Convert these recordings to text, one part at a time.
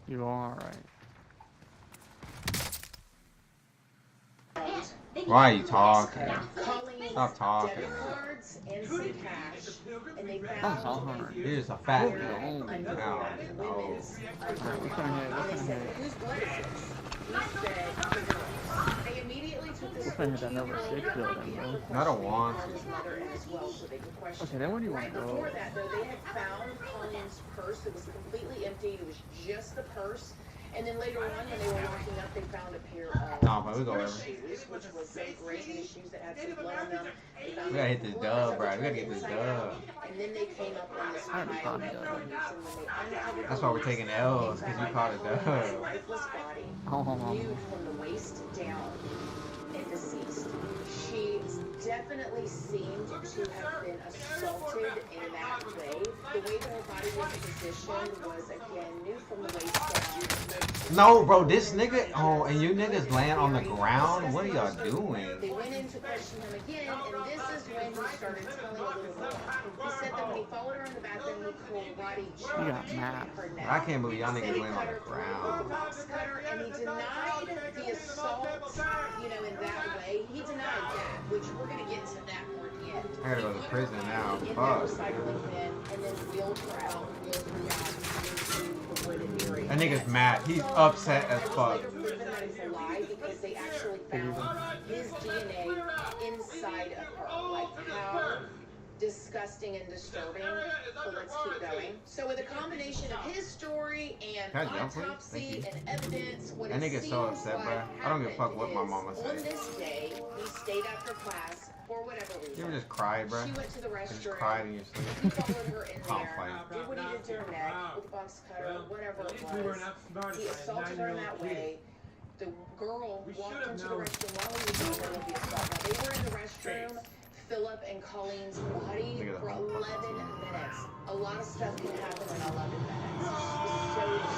You are right. Why are you talking? Stop talking. I'm hard. You're just a fat Move man. along. I don't know. Alright, what's gonna hit? What's gonna hit? What's gonna hit that number 6 building, bro? I don't want to. Okay, then where do you want to go? Before that, though, they had found Colleen's purse. It was completely empty. It was just the purse. And then later on, when they were locking up, they found a pair of Nah, but we go over. shoes, which was so great. These shoes that had some blood on them. We gotta hit this dub, bro. We gotta get this dub. And then they came up on this I already pile caught of it, though. bodies, and when they uncovered That's why we're taking L's, because you caught a his dub. lifeless body, Oh, nude from the waist down, and deceased. She definitely seemed to have been assaulted in that way. The way that her body was positioned was, again, nude from the waist down. No, bro, this nigga. Oh, and you niggas land on the ground? What are y'all doing? They went in to question him again, and this is when he started telling a little more. He said that when he followed her in the bathroom, he karate you got mad. her neck. I can't believe y'all niggas land on the ground. And he denied the assault, you know, in that way. He denied that, which we're going to get to that more at the end. I gotta go to prison now. In that Fuck. recycling bin, and then wheeled her out, wheeled her down into the wooded area. That nigga's mad. He's upset as fuck. Later proven that it's a lie because they actually found his DNA inside of her. Like, how disgusting and disturbing. So let's keep going. So with a combination of his story and Can I jump, please? autopsy Thank and evidence, what That it nigga's so seems upset, like bro. I don't give a fuck what my happened mama is, said. on this day, he stayed after class for whatever reason. You ever just cry, bro? She went to the I just restroom. cried in your He sleep. followed her in I'll there, fight. did what he did to her neck with a box cutter, whatever it was. He assaulted her in that way. The girl walked into the restroom while he was in the middle of the assault. Now, they were in the restroom, Philip and Colleen's body, for 11 minutes. A lot of stuff can happen in 11 minutes. It was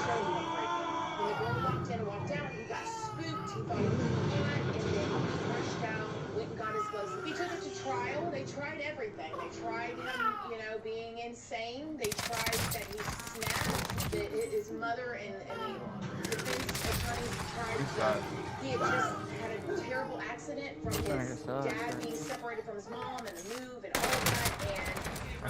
so heartbreaking. When the girl walked in and walked out, he got spooked. He thought it was hot, and then he rushed out, went and got his gloves. He took it to trial. They tried everything. They tried him, you know, being insane. They tried that he snapped. That his mother and the defense attorneys tried. He had just had a terrible accident from his dad being separated from his mom and the move and all of that, and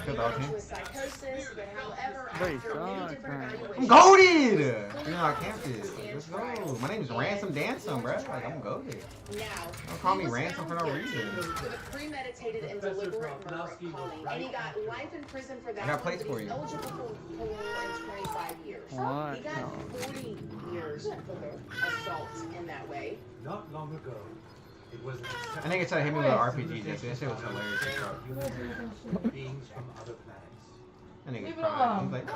he went into a psychosis. But however, after many different evaluations, I'm goated! You know I can't do this. Let's go. My name is Ransom Dansome, bro. Like, I'm goated. now Don't call me Ransom for no reason. for the premeditated and deliberate murder of Colleen, and he got life in prison for that. I got plates for you. Eligible for parole in 25 years. What? He got 40 years for the assault in that way. Not long ago, it was That nigga tried to hit me with an RPG just. That shit was hilarious as fuck. human beings from other planets. That nigga crying. He's like,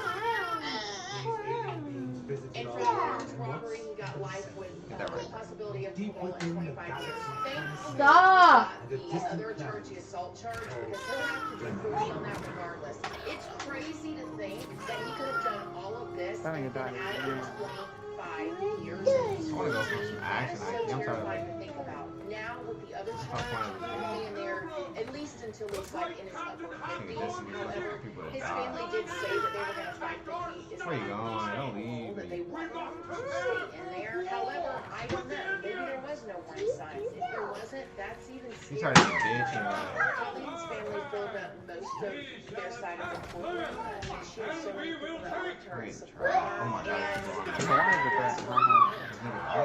These alien beings visited And our for the world, armed and robbery, once he got life with Get that right. the possibility of deep parole in within the 25 years. galaxy, Thankfully, Stop! he got the other charge, the assault charge, because he'll have to do 40 on that regardless. It's crazy to think that he could have done all of this I think and it died. been out of 25 years. I wanna go for some action. That's so I'm trying terrifying to. to think about. Now with the other That's charge, fine. he'll be in there at least until he's like in his upper 50s. However, his family did say that they were going to fight that he is Where you not going? Don't leave that me. they wanted him to stay in there. However, I don't know. Maybe there was no warning signs. If there wasn't, that's even He scarier. tried to bitch and Colleen's family filled up most of their side of the courtroom. She had so many people that liked her and supported her. Oh my God. And It's alive with that. I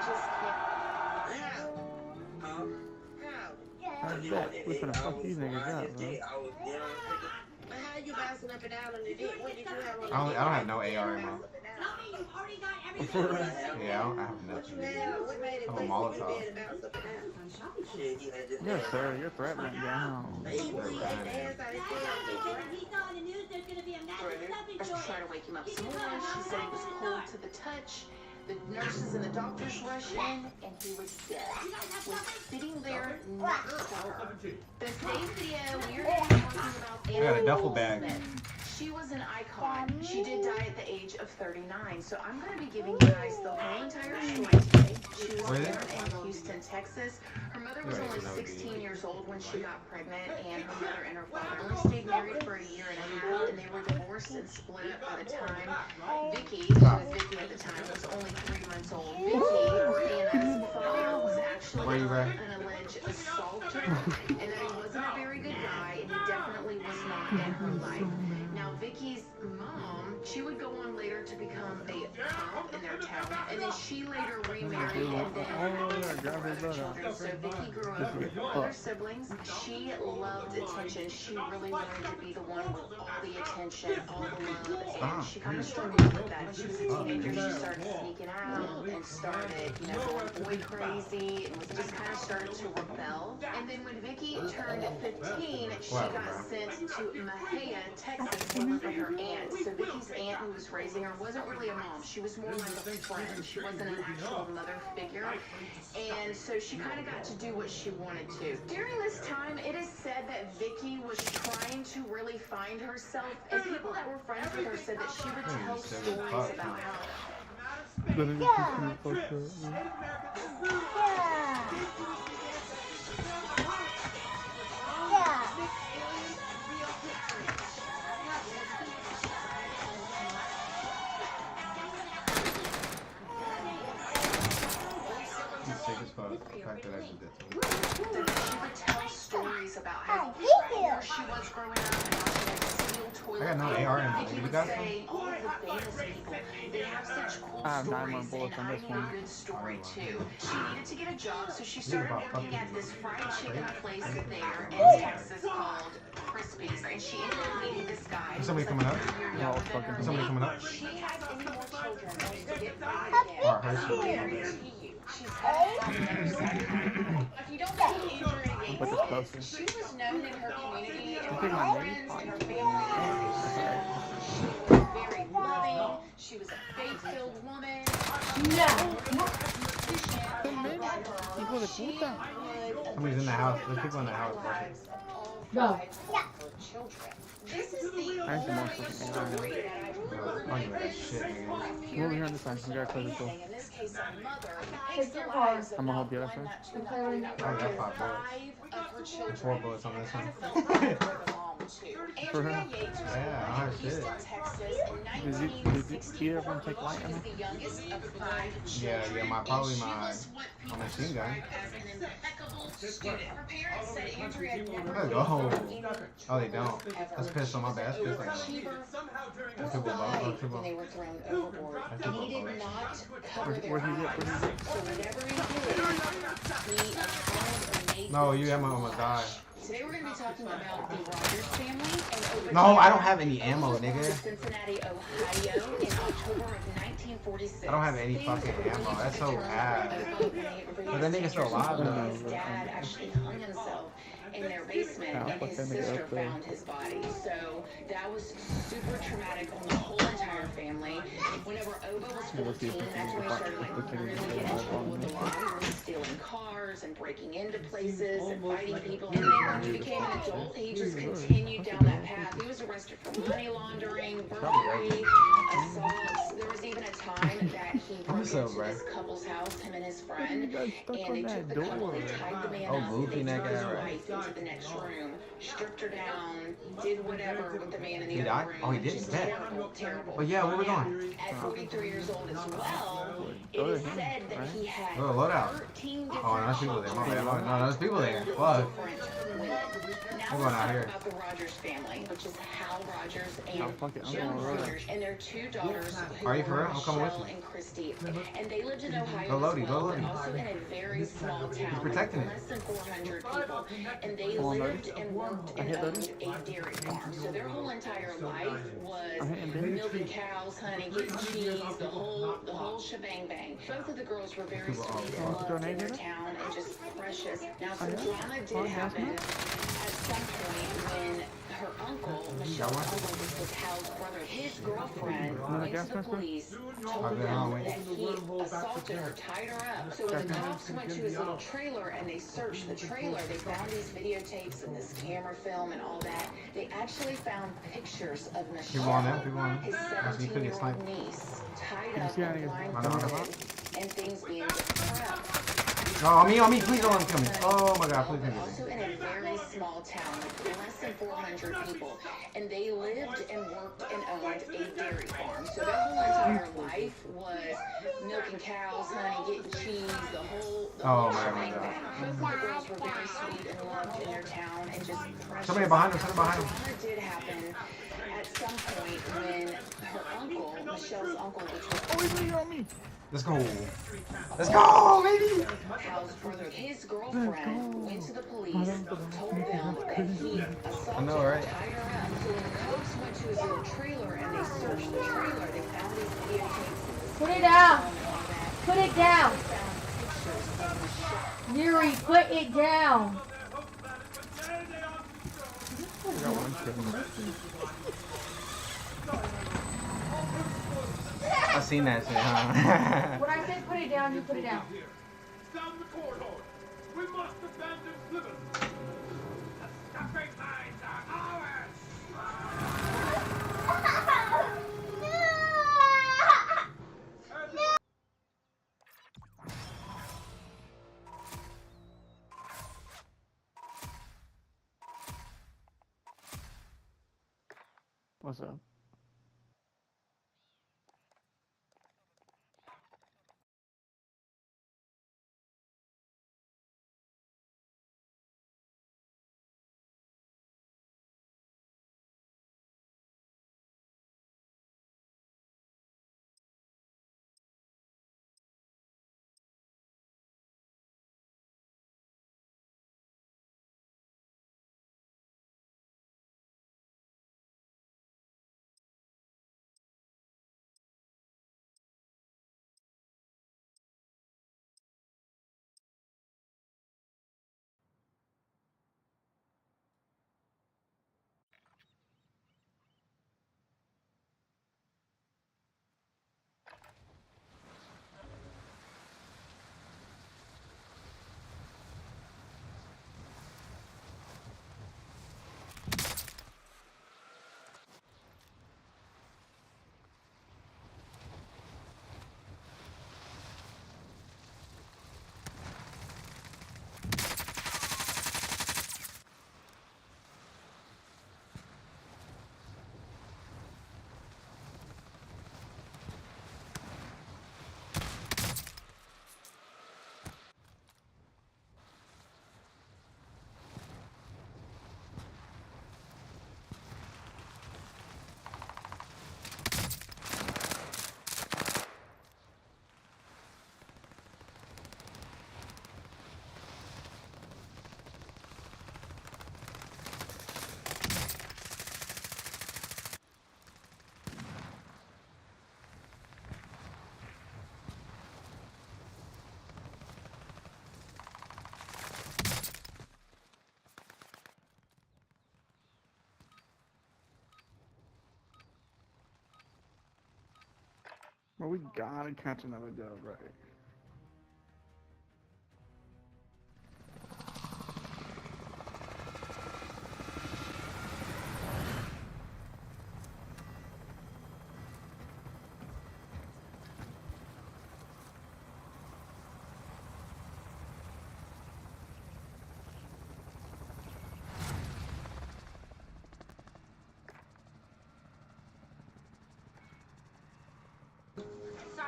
just can't. I bet. We're gonna fuck these niggas up, bro. How you bouncing up and down on the dick? What did you have on I don't have no AR ammo. Yeah. Yeah, I have nothing. What made it I'm a Molotov. Yes, sir. Your threat went down. I tried to wake him up some more. She said he was cold to the touch. The nurses and the doctors rushed in, and he was dead. Was sitting there next to her. The today's video, we are going to be talking about We got a Anna duffel bag. Smith. She was an icon. She did die at the age of 39. So I'm going to be giving you guys the whole entire story today. She was born in Houston, Texas. Her mother was only 16 years old when she got pregnant, and her mother and her father only stayed married for a year and a half, and they were divorced divorced and split up by the time Vicky, she was Vicky at the time, was only 3 months old. Vicky, Brianna's father, was actually an alleged assaulter, and that he wasn't a very good guy, and he definitely was not in her life. Now, Vicky's mom, she would go on later to become a cop in their town, and then she later remarried and then had 4 children. So Vicky grew up with 4 other siblings. She loved attention. She really wanted to be the one with all the attention, all the love, and she kind of struggled with that. When she was a teenager, she started sneaking out and started, going boy crazy, and was just kind of started to rebel. And then when Vicky turned 15, she got sent to Mahia, Texas, with her aunt. So Vicky's aunt, who was raising her, wasn't really a mom. She was more like a friend. She wasn't an actual mother figure. And so she kind of got to do what she wanted to. During this time, it is said that Vicky was trying to really find herself, and people that were friends with her said that she would tell stories about how stories about how she was growing up and how she had to steal toilet paper. I got no AR in Vicky would say all of the famous people, they have such cool stories, and I need a good story too. She needed to get a job, so she started working at this fried chicken place there in Texas called Crispy's, and she ended up meeting this guy. Is somebody coming up? Is somebody coming up? She has any more children wants to get married again. She's if you don't know Adrian Yates, she was known in her community and her friends and her family as she was very loving. She was a faith-filled woman. Somebody's in the house. There's people in the house. No. This is the story that I've heard. In this case, a mother takes the lives of I'm gonna help you, that's right. I got 5 bullets. of her children. 4 bullets on this one. Andrea Yates was born in Houston, Texas in 1962. She was the youngest of 5 children. Yeah, probably my machine gun. As an impeccable student. Her parents said Andrea never Let's go. Oh, they don't. That's pissed on my bad. That's pissed like That's people died when they were thrown overboard. And he did not cover their eyes. So whatever he did, he accounted or made. No, you almost died. Today we're going to be talking about the Rogers family and open. No, I don't have any ammo, nigga. Cincinnati, Ohio, in October of 1946. I don't have any fucking ammo. That's so bad. But that nigga's still alive though. His dad actually hung himself in their basement, and his sister found his body. So that was super traumatic on the whole entire family. Whenever Ova was 14, that's when he started really getting in trouble with the law. He was stealing cars and breaking into places and fighting people. And then when he became an adult, he just continued down that path. He was arrested for money laundering, burglary, assaults. There was even a time that he broke into this couple's house, him and his friend, and they took the couple, they tied the man up, and they took his wife into the next room, stripped her down, did whatever with the man in the other room. Oh, he did? Just terrible, terrible. But yeah, where we going? At 43 years old as well, it is said that he had load out. 13 different Oh, there's people there. My bad. No, there's people there. Fuck. Now let's talk about the Rogers family, which is Hal Rogers and Joan Rogers, and their 2 daughters, who Are you for were real? I'm coming with Michelle you. and Christy. And they lived in Ohio Go Lodi, as go well, Lodi. but also in a very small town, protecting it. less than 400 people. And they lived and worked and owned a dairy farm. So their whole entire life was milking cows, honey, getting cheese, the whole shebang bang. Both of the girls were very sweet and loved in their town and just precious. Now some drama did happen at some point when her uncle, Michelle's uncle, this was Hal's brother, his girlfriend went to the police, told them that he assaulted her, tied her up. So when the cops went to his little trailer and they searched the trailer, they found these videotapes and this camera film and all that. They actually found pictures of Michelle, his 17-year-old niece, tied up and blindfolded, and things being prepped. Oh, on me, please don't let him kill me. Oh my god, please don't kill Also me. in a very small town, like less than 400 people, and they lived and worked and owned a dairy farm. So their whole entire life was milking cows, honey, getting cheese, the whole shebang bang. Both of the girls were very sweet and loved in their town and just precious. Somebody behind him, somebody behind him. Drama did happen at some point when her uncle, Michelle's uncle, which was Let's go. Let's go, baby. Hal's brother, his girlfriend went to the police, told them that he assaulted I know, right? her, tied her up. So when the cops went to his little trailer and they searched the trailer, they found these videotapes. Put it down. Put it down. They found pictures of Michelle. Yuri, put it down. I seen that shit, huh? When I said put it down, you put it down. Sound the court order. We must abandon Plymouth. The great minds are ours. What's up? Well, we gotta catch another dub, right?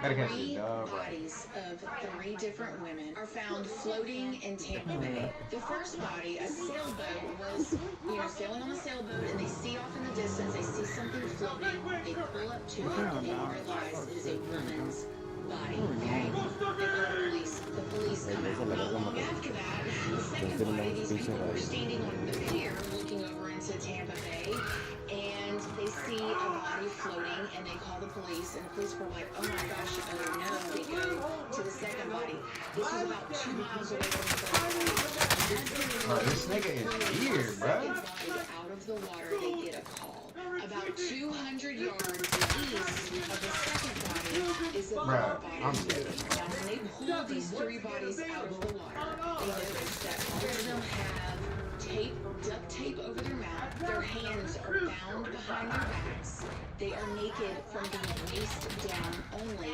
Gotta catch Three the dub, right? bodies of 3 different women are found floating in Tampa Bay. The first body, a sailboat, was, sailing on a sailboat, and they see off in the distance, they see something floating, they pull up to it, and they realize it is a woman's body, okay? They call the police. The police come out. Not long after that, the second body, these people were standing on the pier looking over into Tampa Bay, and they see a body floating, and they call the police, and the police were like, oh my gosh, oh no. They go to the second body. This was about 2 miles away from the first body. Bro, this nigga is weird, bro. Second body out of the water, they get a call. About 200 yards east of the second body is the third body. I'm dead. Now, when they pulled these 3 bodies out of the water, they noticed that all of them have duct tape over their mouth. Their hands are bound behind their backs. They are naked from the waist down only,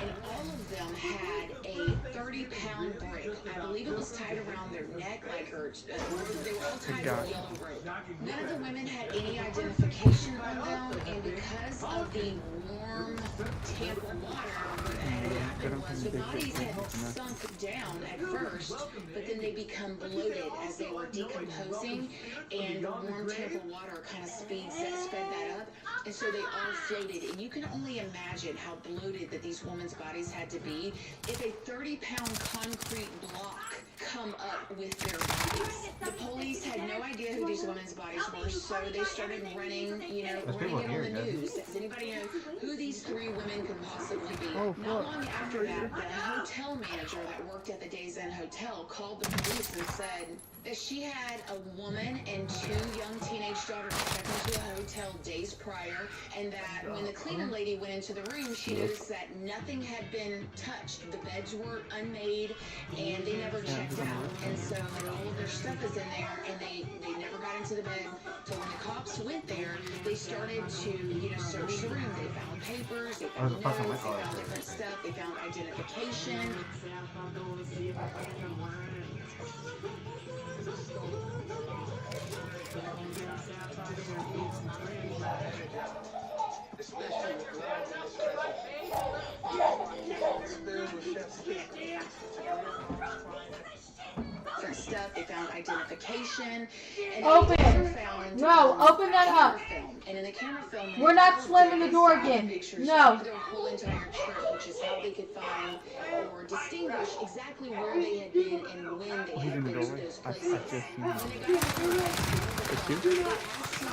and all of them had a 30-pound brick. I believe it was tied around their neck, like her. They were all tied to a yellow rope. None of the women had any identification on them, and because of the warm Tampa water, what had happened was the bodies had sunk down at first, but then they become bloated as they were decomposing, and the warm Tampa water kind of sped that up, and so they all floated. And you can only imagine how bloated that these women's bodies had to be if a 30-pound concrete block come up with their bodies. The police had no idea who these women's bodies were, so they started running it on the news. Does anybody know who these 3 women could possibly be? Not long after that, the hotel manager that worked at the Days Inn Hotel called the police and said that she had a woman and 2 young teenage daughters checked into a hotel days prior, and that when the cleaning lady went into the room, she noticed that nothing had been touched. The beds were unmade, and they never checked out. And so all of their stuff is in there, and they never got into the bed. So when the cops went there, they started to search the room. They found papers, they found notes, they found different stuff, they found identification. Different stuff. They found identification. And Open. They found Open that up. film. And in the camera film, We're not slamming the door again. No. Their whole entire trip, which is how they could find or distinguish exactly where they had been and when they had been to those places. When they got to the hospital, they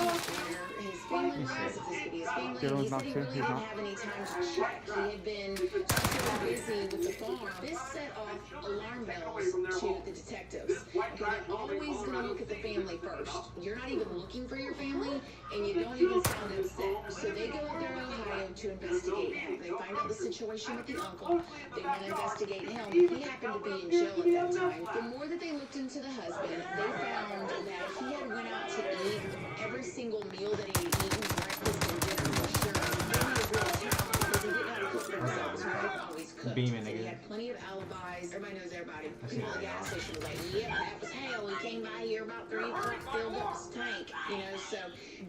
asked him where his family was, if this could be his family, and he said he really didn't have any time to check. He had been so busy with the farm. This set off alarm bells to the detectives. They're always going to look at the family first. You're not even looking for your family, and you don't even sound upset. So they go up there to Ohio to investigate him. They find out the situation with the uncle. They want to investigate him. He happened to be in jail at that time. The more that they looked into the husband, they found that he had went out to eat every single meal that he had eaten, breakfast and dinner for sure. Then he was real tough because he didn't have to cook for himself, so he didn't always cook. Beaming, So he nigga. had plenty of alibis. Everybody knows everybody. People at the gas station was like, yep, that was Hale. He came by here about 3 o'clock, filled up his tank. So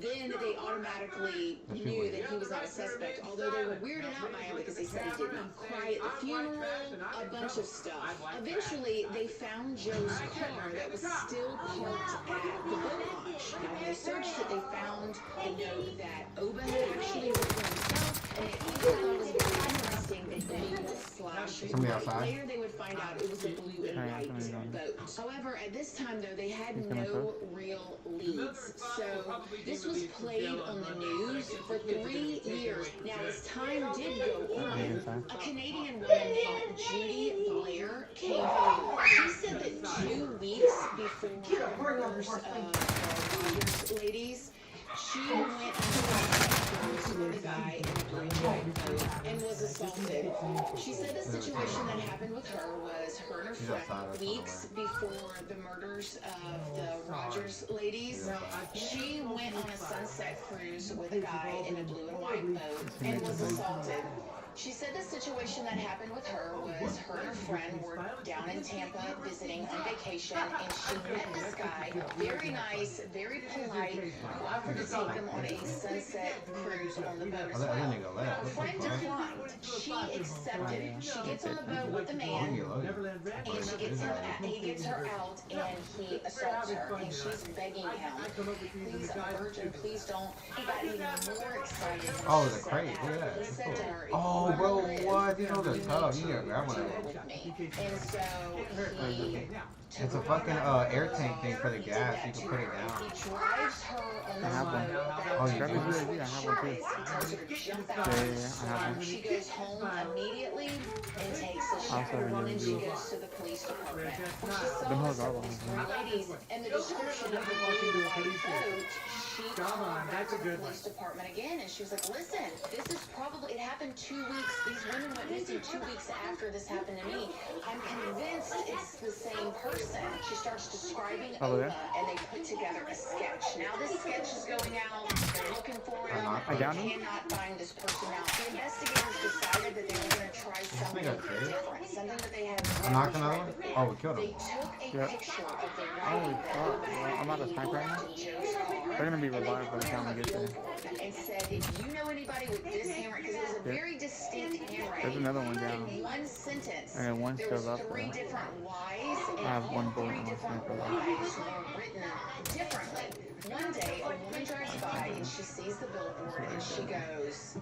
then they automatically knew that he was not a suspect, although they were weirded out by him because they said he did not cry at the funeral, a bunch of stuff. Eventually, they found Joe's car that was still parked at the boat launch. Now, when they searched it, they found a note that Oba had actually written himself, and it also was very interesting that blue slash Somebody outside? later they would find out it was a blue and white boat. However, at this time, though, they had no real leads. So this was played on the news for 3 years. Now, as time did go on, a Canadian woman named Judy Blair came forward. She said that 2 weeks before the murders of Rogers ladies, she went with a guy in a blue and white boat and was assaulted. She said the situation that happened with her was her and her friend weeks before the murders of the Rogers ladies. She went on a sunset cruise with a guy in a blue and white boat and was assaulted. She said the situation that happened with her was her and her friend were down in Tampa visiting on vacation, and she met this guy, very nice, very polite, who offered to take them on a sunset cruise on the boat as well. Her friend declined. She accepted. She gets on the boat with the man, and she gets him. He gets her out, and he assaults her, and she's begging him, "Please, I'm a virgin. Please don't." He got even more excited. Oh, the crate. Look at He said to her, Oh, bro, what? These are the tub. You gotta grab one of with them. me. And so he It's a fucking air tank thing for the gas. You can put it down. He drives her on the boat that Oh, you Grab do? his UAV, I have one too. He tells her to jump out. Yeah, I have one. She goes home immediately and takes a Also shower, have a and she UAV. goes to the police department. When she The saw hell this garbage. these three ladies and the description of the blue and white coat, she called back to the police department again, and she was like, listen, this is probably, it happened 2 weeks, these women went missing 2 weeks after this happened to me. I'm convinced it's the same person. She starts describing Ova, and they put together a sketch. Now this sketch is going out, they're looking for him, I they got him. cannot find this person out. The investigators decided that they were going to try something different, something that they had I knocked another one? Oh, we killed They him. took a Yep. picture of the Holy ride fuck, bro. I'm out of sniper right now. They're gonna be revived by the time we get there. and said, if you know anybody with this handwriting, because it was a very distinct handwriting. There's another one down. In one sentence, And then one there still was up, 3 bro. different Y's, and I have all one bullet 3 in my different sniper. Y's were written differently. One day, a woman drives by and she sees the billboard and she goes,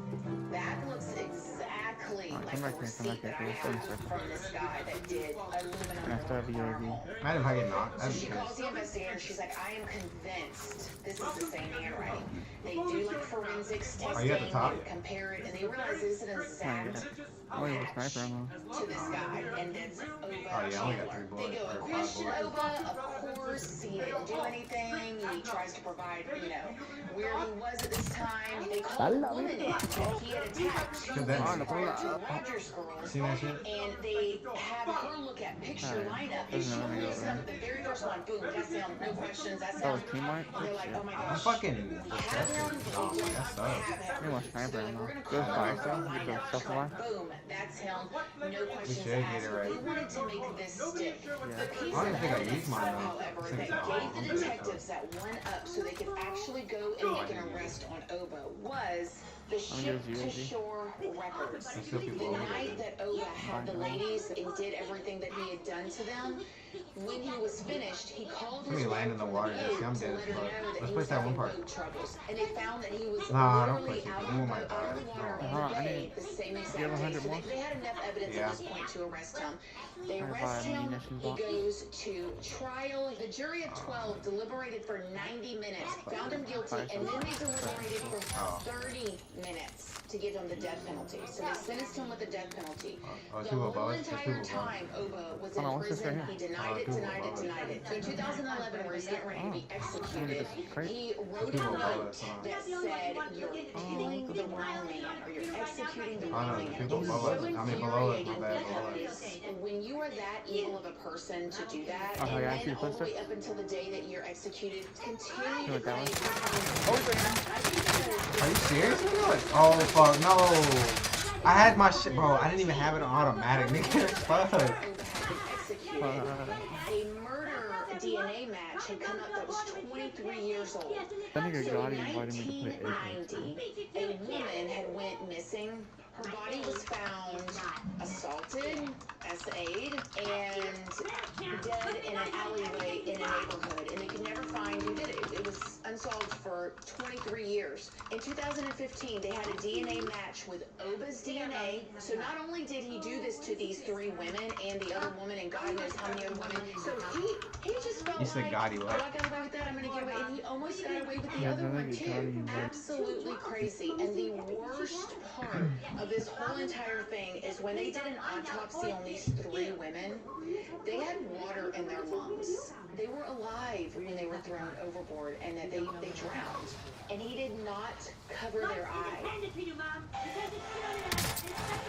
that looks exactly Alright, like come the back here, receipt that I have from this guy that did aluminum And I still have a funeral UAV. home. Imagine if I get knocked. So That'd she be calls crazy. the investigator. She's like, I am convinced this is the same handwriting. They do like forensics Are you at the testing top? and compare it, and they realize this is an exact Oh, you have a sniper ammo. to this guy, and that's Ova Oh, yeah, I only got 3 Chandler. They bullets, go, or 5 question bullets. Ova, of course, he didn't do anything. He tries to provide, you know, where he was at this time. They called a woman in that he had attacked 2 Good then. weeks prior to the Rogers girls. Seen that shit? And they have her look at picture lineup, and she reads them, the very first one, boom, that's him, no questions, that's Oh, him. team wipe? They're like, oh my I'm gosh. fucking Have him, disgusted. Oh, that sucks. You want sniper ammo. we're gonna Go call fire him, stuff. line Get up, the stuff alive. boom, that's him, no questions should get asked. it right. They wanted to make this stick. The piece I don't of think I evidence, used mine, though, however, since that it's gave on the there. detectives that one up so they could actually go and make an arrest on Ova was the ship-to-shore records. There's still people The over there. night that Ova had the ladies and did everything that he had done to them, when he was finished, he called Let me his land wife in the from water. the Yeah, see, I'm boat to dead let as her fuck. know that Let's he push was that one having part. boat troubles. And they found that he was Nah, don't literally push it. out Oh on my the God. water No. in Hold on, the I bay need- the same exact you have day. 100 So more? they had enough evidence Yeah. at this point to arrest him. They I arrest have a him. munitions He box. goes to trial. The jury of 12 deliberated for 90 minutes, found him guilty, and then they deliberated for 30 minutes to give him the death penalty. So they sentenced him with the death penalty. Oh, The 2 whole above. There's 2 entire above. time Ova was Hold on, in what's this prison, right he here? denied it, two denied it, above. denied it. So in 2011, where he's getting ready to be executed, Crate? he wrote Two a above. note Hold on. that said, you're killing the wrong man, or you're executing the Oh, wrong no, man. people It's above so us. I mean, below us, my infuriating bad, below us. because when you are that evil of a person to do that, Oh, and yeah, I then see the all the way footsteps. up until the day that you're executed, continue to Look, that one. I think that Are you serious? Like, oh, fuck, no. I had my shit, bro. I didn't even have it on automatic, nigga. Fuck. Ova had been executed. A murder DNA match had come up that was 23 years old. That nigga So Gotti in invited me to play Apex. 1990, a woman had went missing. Her body was found assaulted, SA'd, and dead in an alleyway in a neighborhood. And they could never find who did it. It was unsolved for 23 years. In 2015, they had a DNA match with Oba's DNA. So not only did he do this to these 3 women and the other woman and God knows how many other women, so he just felt You said like, Gotti, oh, what? I got away with that, I'm gonna get away. And he almost got away with the Yeah, other that one nigga too. Gotti, bro. Absolutely crazy. And the worst part of this whole entire thing is when they did an autopsy on these 3 women, they had water in their lungs. They were alive when they were thrown overboard, and that they drowned. And he did not cover their eyes. Hand it to you, Mom. Because it's still there.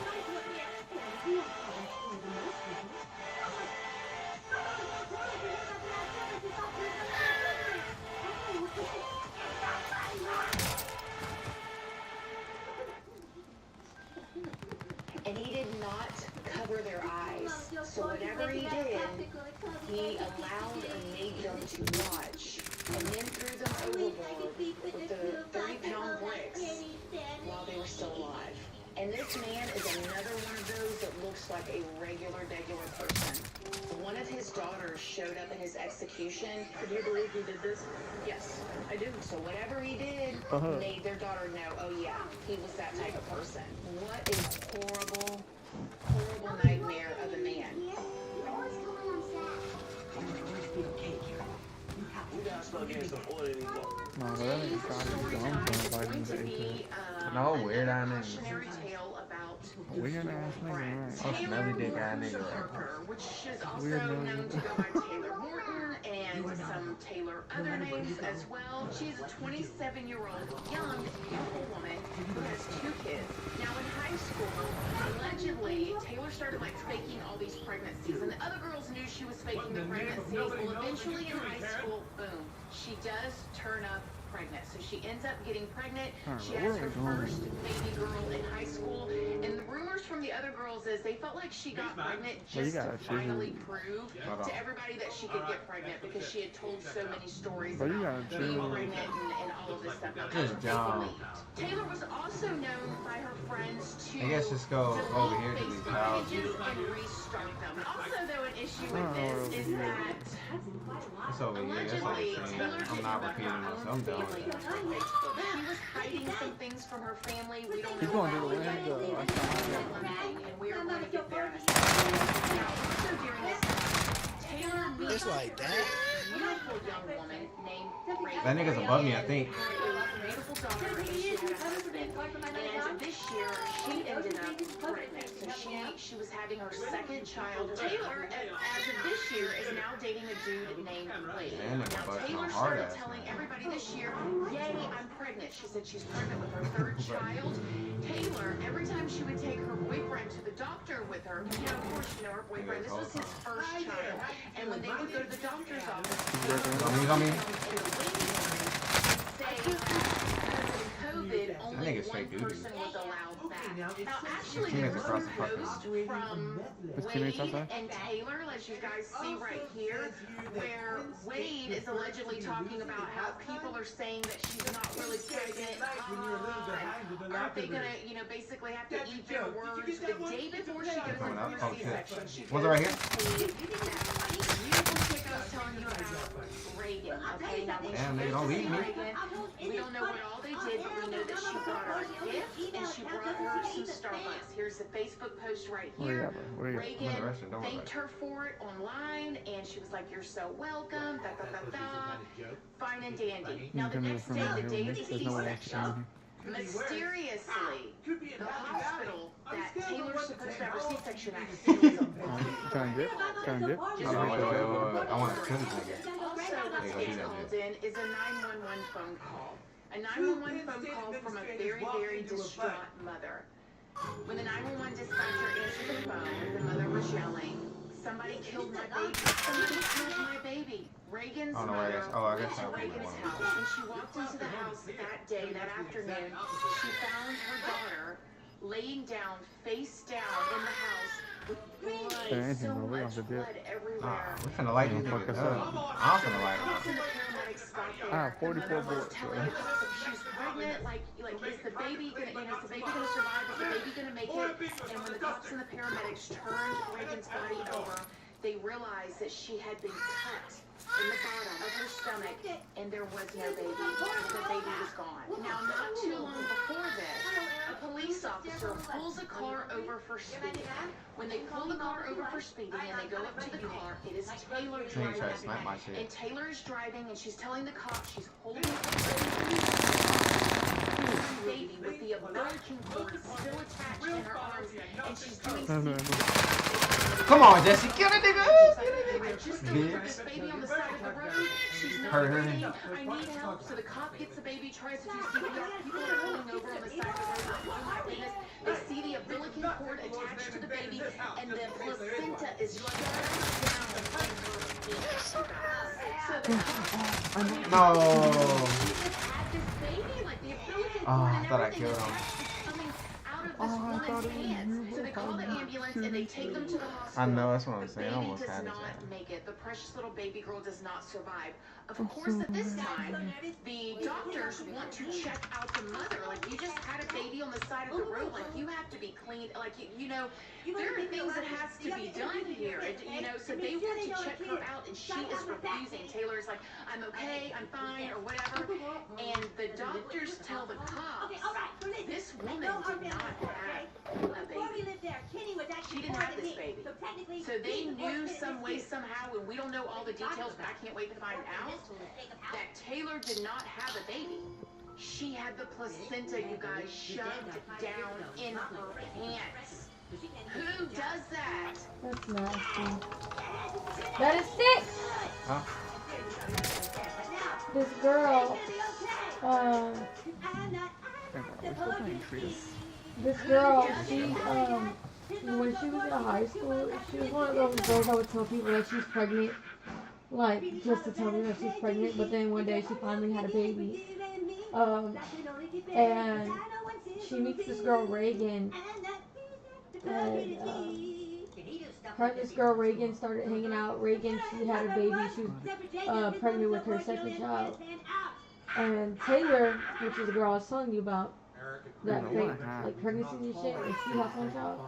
And he did not cover their eyes. So whatever he did, he allowed or made them to watch, and then threw them overboard with the 30-pound bricks while they were still alive. And this man is another one of those that looks like a regular person. One of his daughters showed up in his execution. Do you believe he did this? Yes, I do. So whatever he did made their daughter know, oh yeah, he was that type of person. What a horrible, horrible nightmare of a man. You're always calling on Sam. You'll always be okay, Carol. You have No, but that nigga got it. So I'm playing Vikings at 8. No, weird ass nigga. Cautionary tale about Weird ass nigga, friends. right? Oh, smelly dick ass Taylor nigga. Parker, which is also Weird nose. known to go by Taylor Morton and some Taylor other names as well. She's a 27-year-old young, beautiful woman who has 2 kids. Now in high school, allegedly, Taylor started like faking all these pregnancies, and the other girls knew she was faking the pregnancies. Well, eventually in high school, boom, she does turn up pregnant. So she ends up getting pregnant. She has her first baby girl in high school. And the rumors from the other girls is they felt like she got pregnant just to finally prove to everybody that she could get pregnant because she had told so many stories about being pregnant and all of this stuff. Good job. Taylor was also known by her friends to I guess just go over here to these Facebook houses. pages and restart them. Also, though, an issue with this is that It's over here. That's all I'm saying. I'm not repeating myself. I'm done with that. she was hiding some things from her family. We don't He's know going to the window. and we are going to get there in a second. Now, also during this time, Taylor meets It's like that. a beautiful young woman named Rachel. That nigga's above me, I think. A beautiful daughter, and she had a husband. And this year, she ended up pregnant. So she was having her second child. Taylor, as of this year, is now dating a dude named Blake. Man, nigga Now, busting Taylor a hard started ass, telling man. everybody this year, yay, I'm pregnant. She said she's pregnant with her 3rd child. Taylor, every time she would take her boyfriend to the doctor with her, of course, her boyfriend, this was his first child. And when they would go to the doctor's office, Got me. COVID, only nigga's one fake doo-doo. person was allowed back. Now, actually, Teammates there was across a the fucking post line. from His teammates Wade outside? and Taylor, as you guys see right here, where Wade is allegedly talking about how people are saying that she's not really pregnant. Aren't they gonna, basically have to eat their words? The day before she goes in for Oh, a C-section, she Was it right here? beautiful chick I was telling you about, Reagan. Okay, now when Damn, she nigga, goes don't to leave see me. Reagan, we don't know what all they did, but we know that she brought her a gift and she brought her some Starbucks. Here's the Facebook post right here. Where you at? Reagan I'm in the restroom, don't worry thanked about her for it online, and she was like, "You're so welcome." Da da da da. Fine and dandy. Now the next day, the day of the There's no one else C-section, mysteriously, the hospital that Taylor's supposed to have her C-section at fills up. Trying to get? Trying to get? Hold on, wait. I want to kill this nigga. Also, what gets called in is a 911 phone call. A 911 phone call from a very, very distraught mother. When the 911 dispatcher answered the phone, the mother was yelling, "Somebody killed my baby! Somebody killed my baby!" Reagan's I don't know where I mother guess. Oh, I went guess to I went Reagan's one. house, and she walked into the house that day, that afternoon. She found her daughter laying down, face down in the house with blood, anything, so bro. We much have to do it. blood everywhere. We finna light these Fuck niggas us up. I'm finna light them up. And the paramedics got there. I have 44 The mother was bullets, telling bro. the cops that she's pregnant, like is the baby gonna survive? Is the baby gonna make it? And when the cops and the paramedics turned Reagan's body over, they realized that she had been cut in the bottom of her stomach, and there was no baby. The baby was gone. Now, not too long before this, a police officer pulls a car over for speeding. When they pull the car over for speeding and they go up to the car, it is Taylor Nigga driving. try to snipe my shit. And Taylor is driving, and she's telling the cops she's holding the baby with the umbilical cord still attached in her arms, and she's doing Come on, Jesse, kill that nigga. I just delivered this baby on the side of the road. She's not breathing. I need help. So the cop gets the baby, tries to do CPR. People are pulling over on the side of the road. Oh my goodness. They see the umbilical cord attached to the baby, and the placenta is shut down in her fetus. So the cop No. had this baby, like the umbilical cord Oh, and I thought I everything killed is him. coming out of this woman's hands. So they call the ambulance and they take them to the hospital. I know, that's what I'm The saying. I baby almost does had it. not make it. The precious little baby girl does not survive. Of course, at this time, the doctors want to check out the mother. Like, you just had a baby on the side of the road. Like, you have to be clean. Like, there are things that has to be done here. So they want to check her out, and she is refusing. Taylor is like, "I'm okay, I'm fine," or whatever. And the doctors tell the cops, this woman did not have a baby. She didn't have this baby. So technically, So they he's the knew worst some fit way, of the two. somehow, and we don't know all the details, but I can't wait to find out, that Taylor did not have a baby. She had the placenta, you guys, shoved down in her pants. Who does that? That's nasty. That is sick. Huh? This girl, We're still playing Trio. this girl, she, when she was in high school, she was one of those girls that would tell people that she's pregnant, like, just to tell me that she's pregnant, but then one day she finally had a baby, and she meets this girl, Reagan, and, her and this girl, Reagan, started hanging out. Reagan, she had a baby, she was, pregnant with her second child, and Taylor, which is the girl I was telling you about, that fake, like, pregnancy and shit, and she has one child,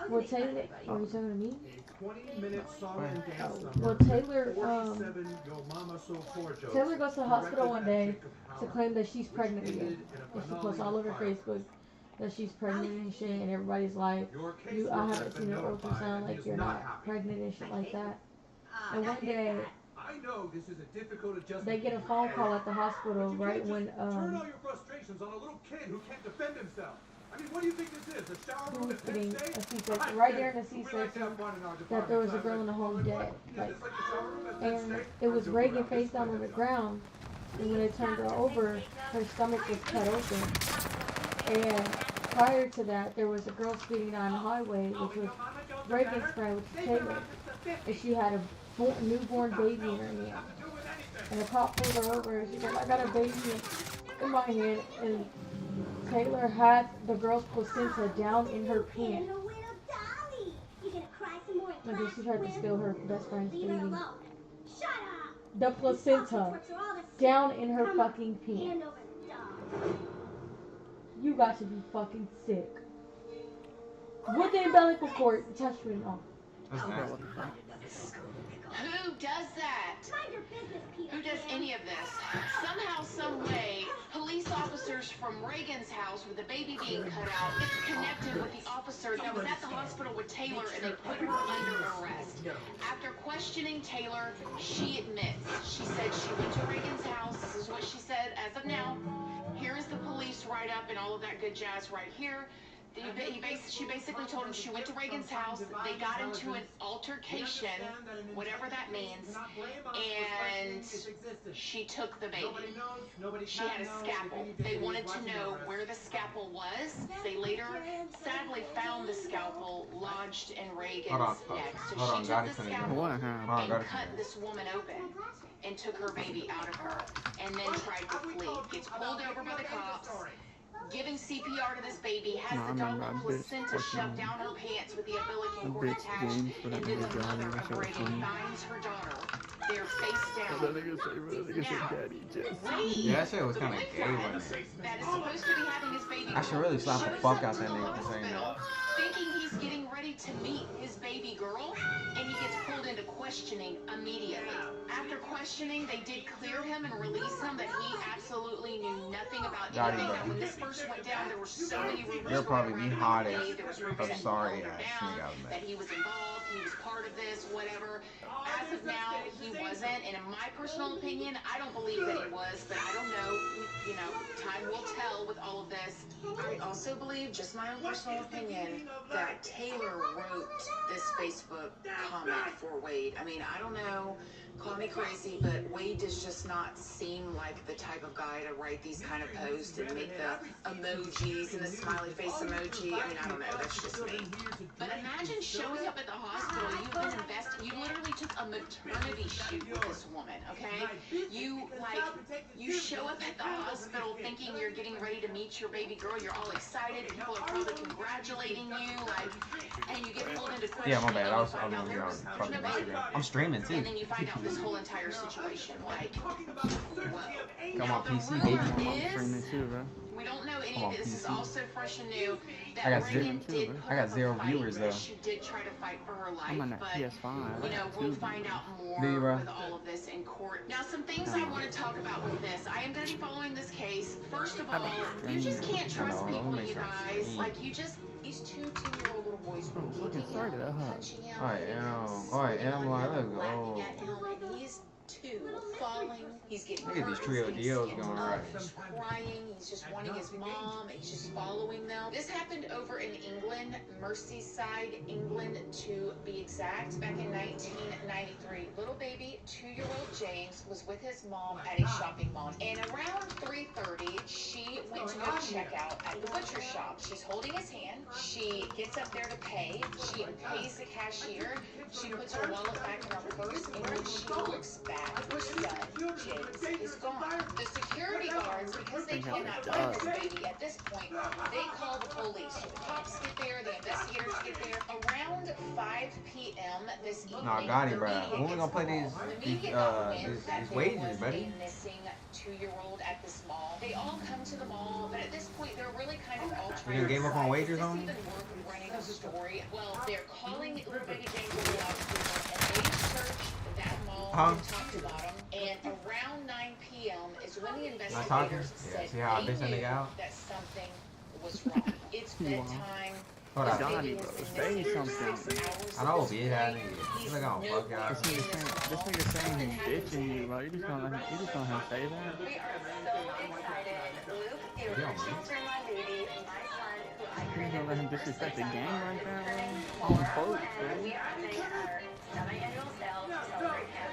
what Taylor, are you talking to me? 20-minute song and dance Well, Taylor, Taylor goes to the hospital one day to claim that she's pregnant again. And she posts all over Facebook that she's pregnant and shit, and everybody's like, I haven't seen an ultrasound, like, you're not pregnant and shit like that. And one day, I know this is a difficult adjustment. they get a phone call at the hospital right when, turn all your frustrations on a little kid who can't defend himself. I mean, what do you think this is? A shower who room was at Penn getting State? a C-section, right there in the C-section, that there was a girl in the home dead, like, and it was Reagan face down on the ground, and when they turned her over, her stomach was cut open, and prior to that, there was a girl speeding down the highway, which was Reagan's friend, which is Taylor, and she had a newborn baby in her hand, and the cop pulled her over, and she's like, I got a baby in my hand, and Taylor had the girl's placenta down in her pants. And then she tried to steal her best friend's baby. The placenta down in her fucking pants. You got to be fucking sick. With the umbilical cord attachment on. That's nasty. Who does that? Who does any of this? Somehow, some way, police officers from Reagan's house with the baby being cut out gets connected with the officer that was at the hospital with Taylor, and they put her under arrest. After questioning Taylor, she admits. She said she went to Reagan's house. This is what she said as of now. Here is the police write-up and all of that good jazz right here. She basically told him she went to Reagan's house, they got into an altercation, whatever that means, and she took the baby. She had a scalpel. They wanted to know where the scalpel was. They later, sadly, found the scalpel lodged in Reagan's neck. So she took the scalpel and cut this woman open and took her baby out of her, and then tried to flee. Gets pulled over by the cops. Giving CPR to this baby, has the double placenta shoved down her pants with the umbilical cord attached, and then the mother of Reagan finds her daughter. They're face down. Now, Yeah, that shit was kind of gay, wasn't it? that is supposed to be having his baby I should really slap the fuck out that nigga for saying that. thinking he's getting ready to meet his baby girl, and he gets pulled into questioning immediately. After questioning, they did clear him and release him, that he absolutely knew nothing about anything. Now, when this first went down, there were so many rumors. You're probably the hottest There was of rumors that sorry he ass down, nigga I've met. that he was involved, he was part of this, whatever. As of now, he wasn't, and in my personal opinion, I don't believe that he was, but I don't know. You know, time will tell with all of this. I also believe, just my own personal opinion, that Taylor wrote this Facebook comment for Wade. I mean, I don't know, call me crazy, but Wade does just not seem like the type of guy to write these kind of posts and make the emojis and the smiley face emoji. I mean, I don't know, that's just me. But imagine showing up at the hospital, you've been invested, you literally took a maternity shoot with this woman, okay? You show up at the hospital thinking you're getting ready to meet your baby girl, you're all excited, people are probably congratulating you, and you get pulled into questioning. Yeah, my bad. I was and you find out on there was fucking no baby. Instagram. I'm streaming too. And then you find out this whole entire situation, Come on, PC, the baby. rumor I'm streaming too, bro. we don't know any Come of on, it. This is PC. also fresh and new. I got Reagan zero- did put I got up a 0 fight, viewers, though. She did try to fight for her life, I'm on that but PS5. you know, we'll find out more Do you, bro? with all of this in court. Now, some things I want to talk about with this. I am going to be following this case. First of all, you just can't trust people, you guys. Like, you These two 10-year-old little boys were Looking kicking started him, up. punching him. I am like, let's go. Laughing at him, and he's 2, falling. He's getting Look at these hurt, trio he's getting deals skipped going up, right. he's crying, he's just wanting his mom, he's just following them. This happened over in England, Merseyside, England to be exact, back in 1993. Little baby 2-year-old James was with his mom at a shopping mall, and around 3:30 she went to go check out at the butcher shop. She's holding his hand, she gets up there to pay, she pays the cashier, she puts her wallet back in her purse, and when she looks back, her son, James, is gone. The security guards, because they cannot find this baby at this point, they call the police. So the cops get there, the investigators get there. Around 5 p.m. this evening, Nah, got him, the bro. media When we gonna gets play involved. The media got wind that these there wages, was buddy? a missing 2-year-old at this mall. They all come to the mall, but at this point, they're really kind of all trying to gave up on decide, wagers is this on him? even worth running a story? Well, they're calling little baby James a loudspeaker, and they search that mall from top to bottom. And around 9 p.m. is when the investigators said see how I they bitched that knew nigga out? that something was wrong. It's bedtime. Hold on. Johnny, bro, say something. I know, bitch, that nigga. He's like, oh, fuck y'all. This nigga saying he's bitching you, bro. You just gonna let him say that? We are so excited. Luke, the originals are my baby, my son, who I You created gonna let him for disrespect the 6 game like that, bro? months. On folks, And we man. are having our semi-annual sale to celebrate him.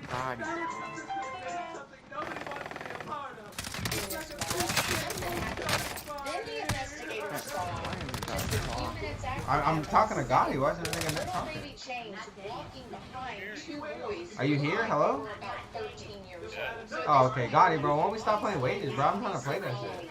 God, Something nobody wants to be a part of. Then the investigators saw just a few minutes after I'm talking to Gotti. Why is this nigga not little talking? baby James walking behind 2 boys. Are you here? Hello? who were about 13 years old. So Oh, okay, Gotti, bro. Why don't we stop playing wages, bro? I'm trying to play that shit.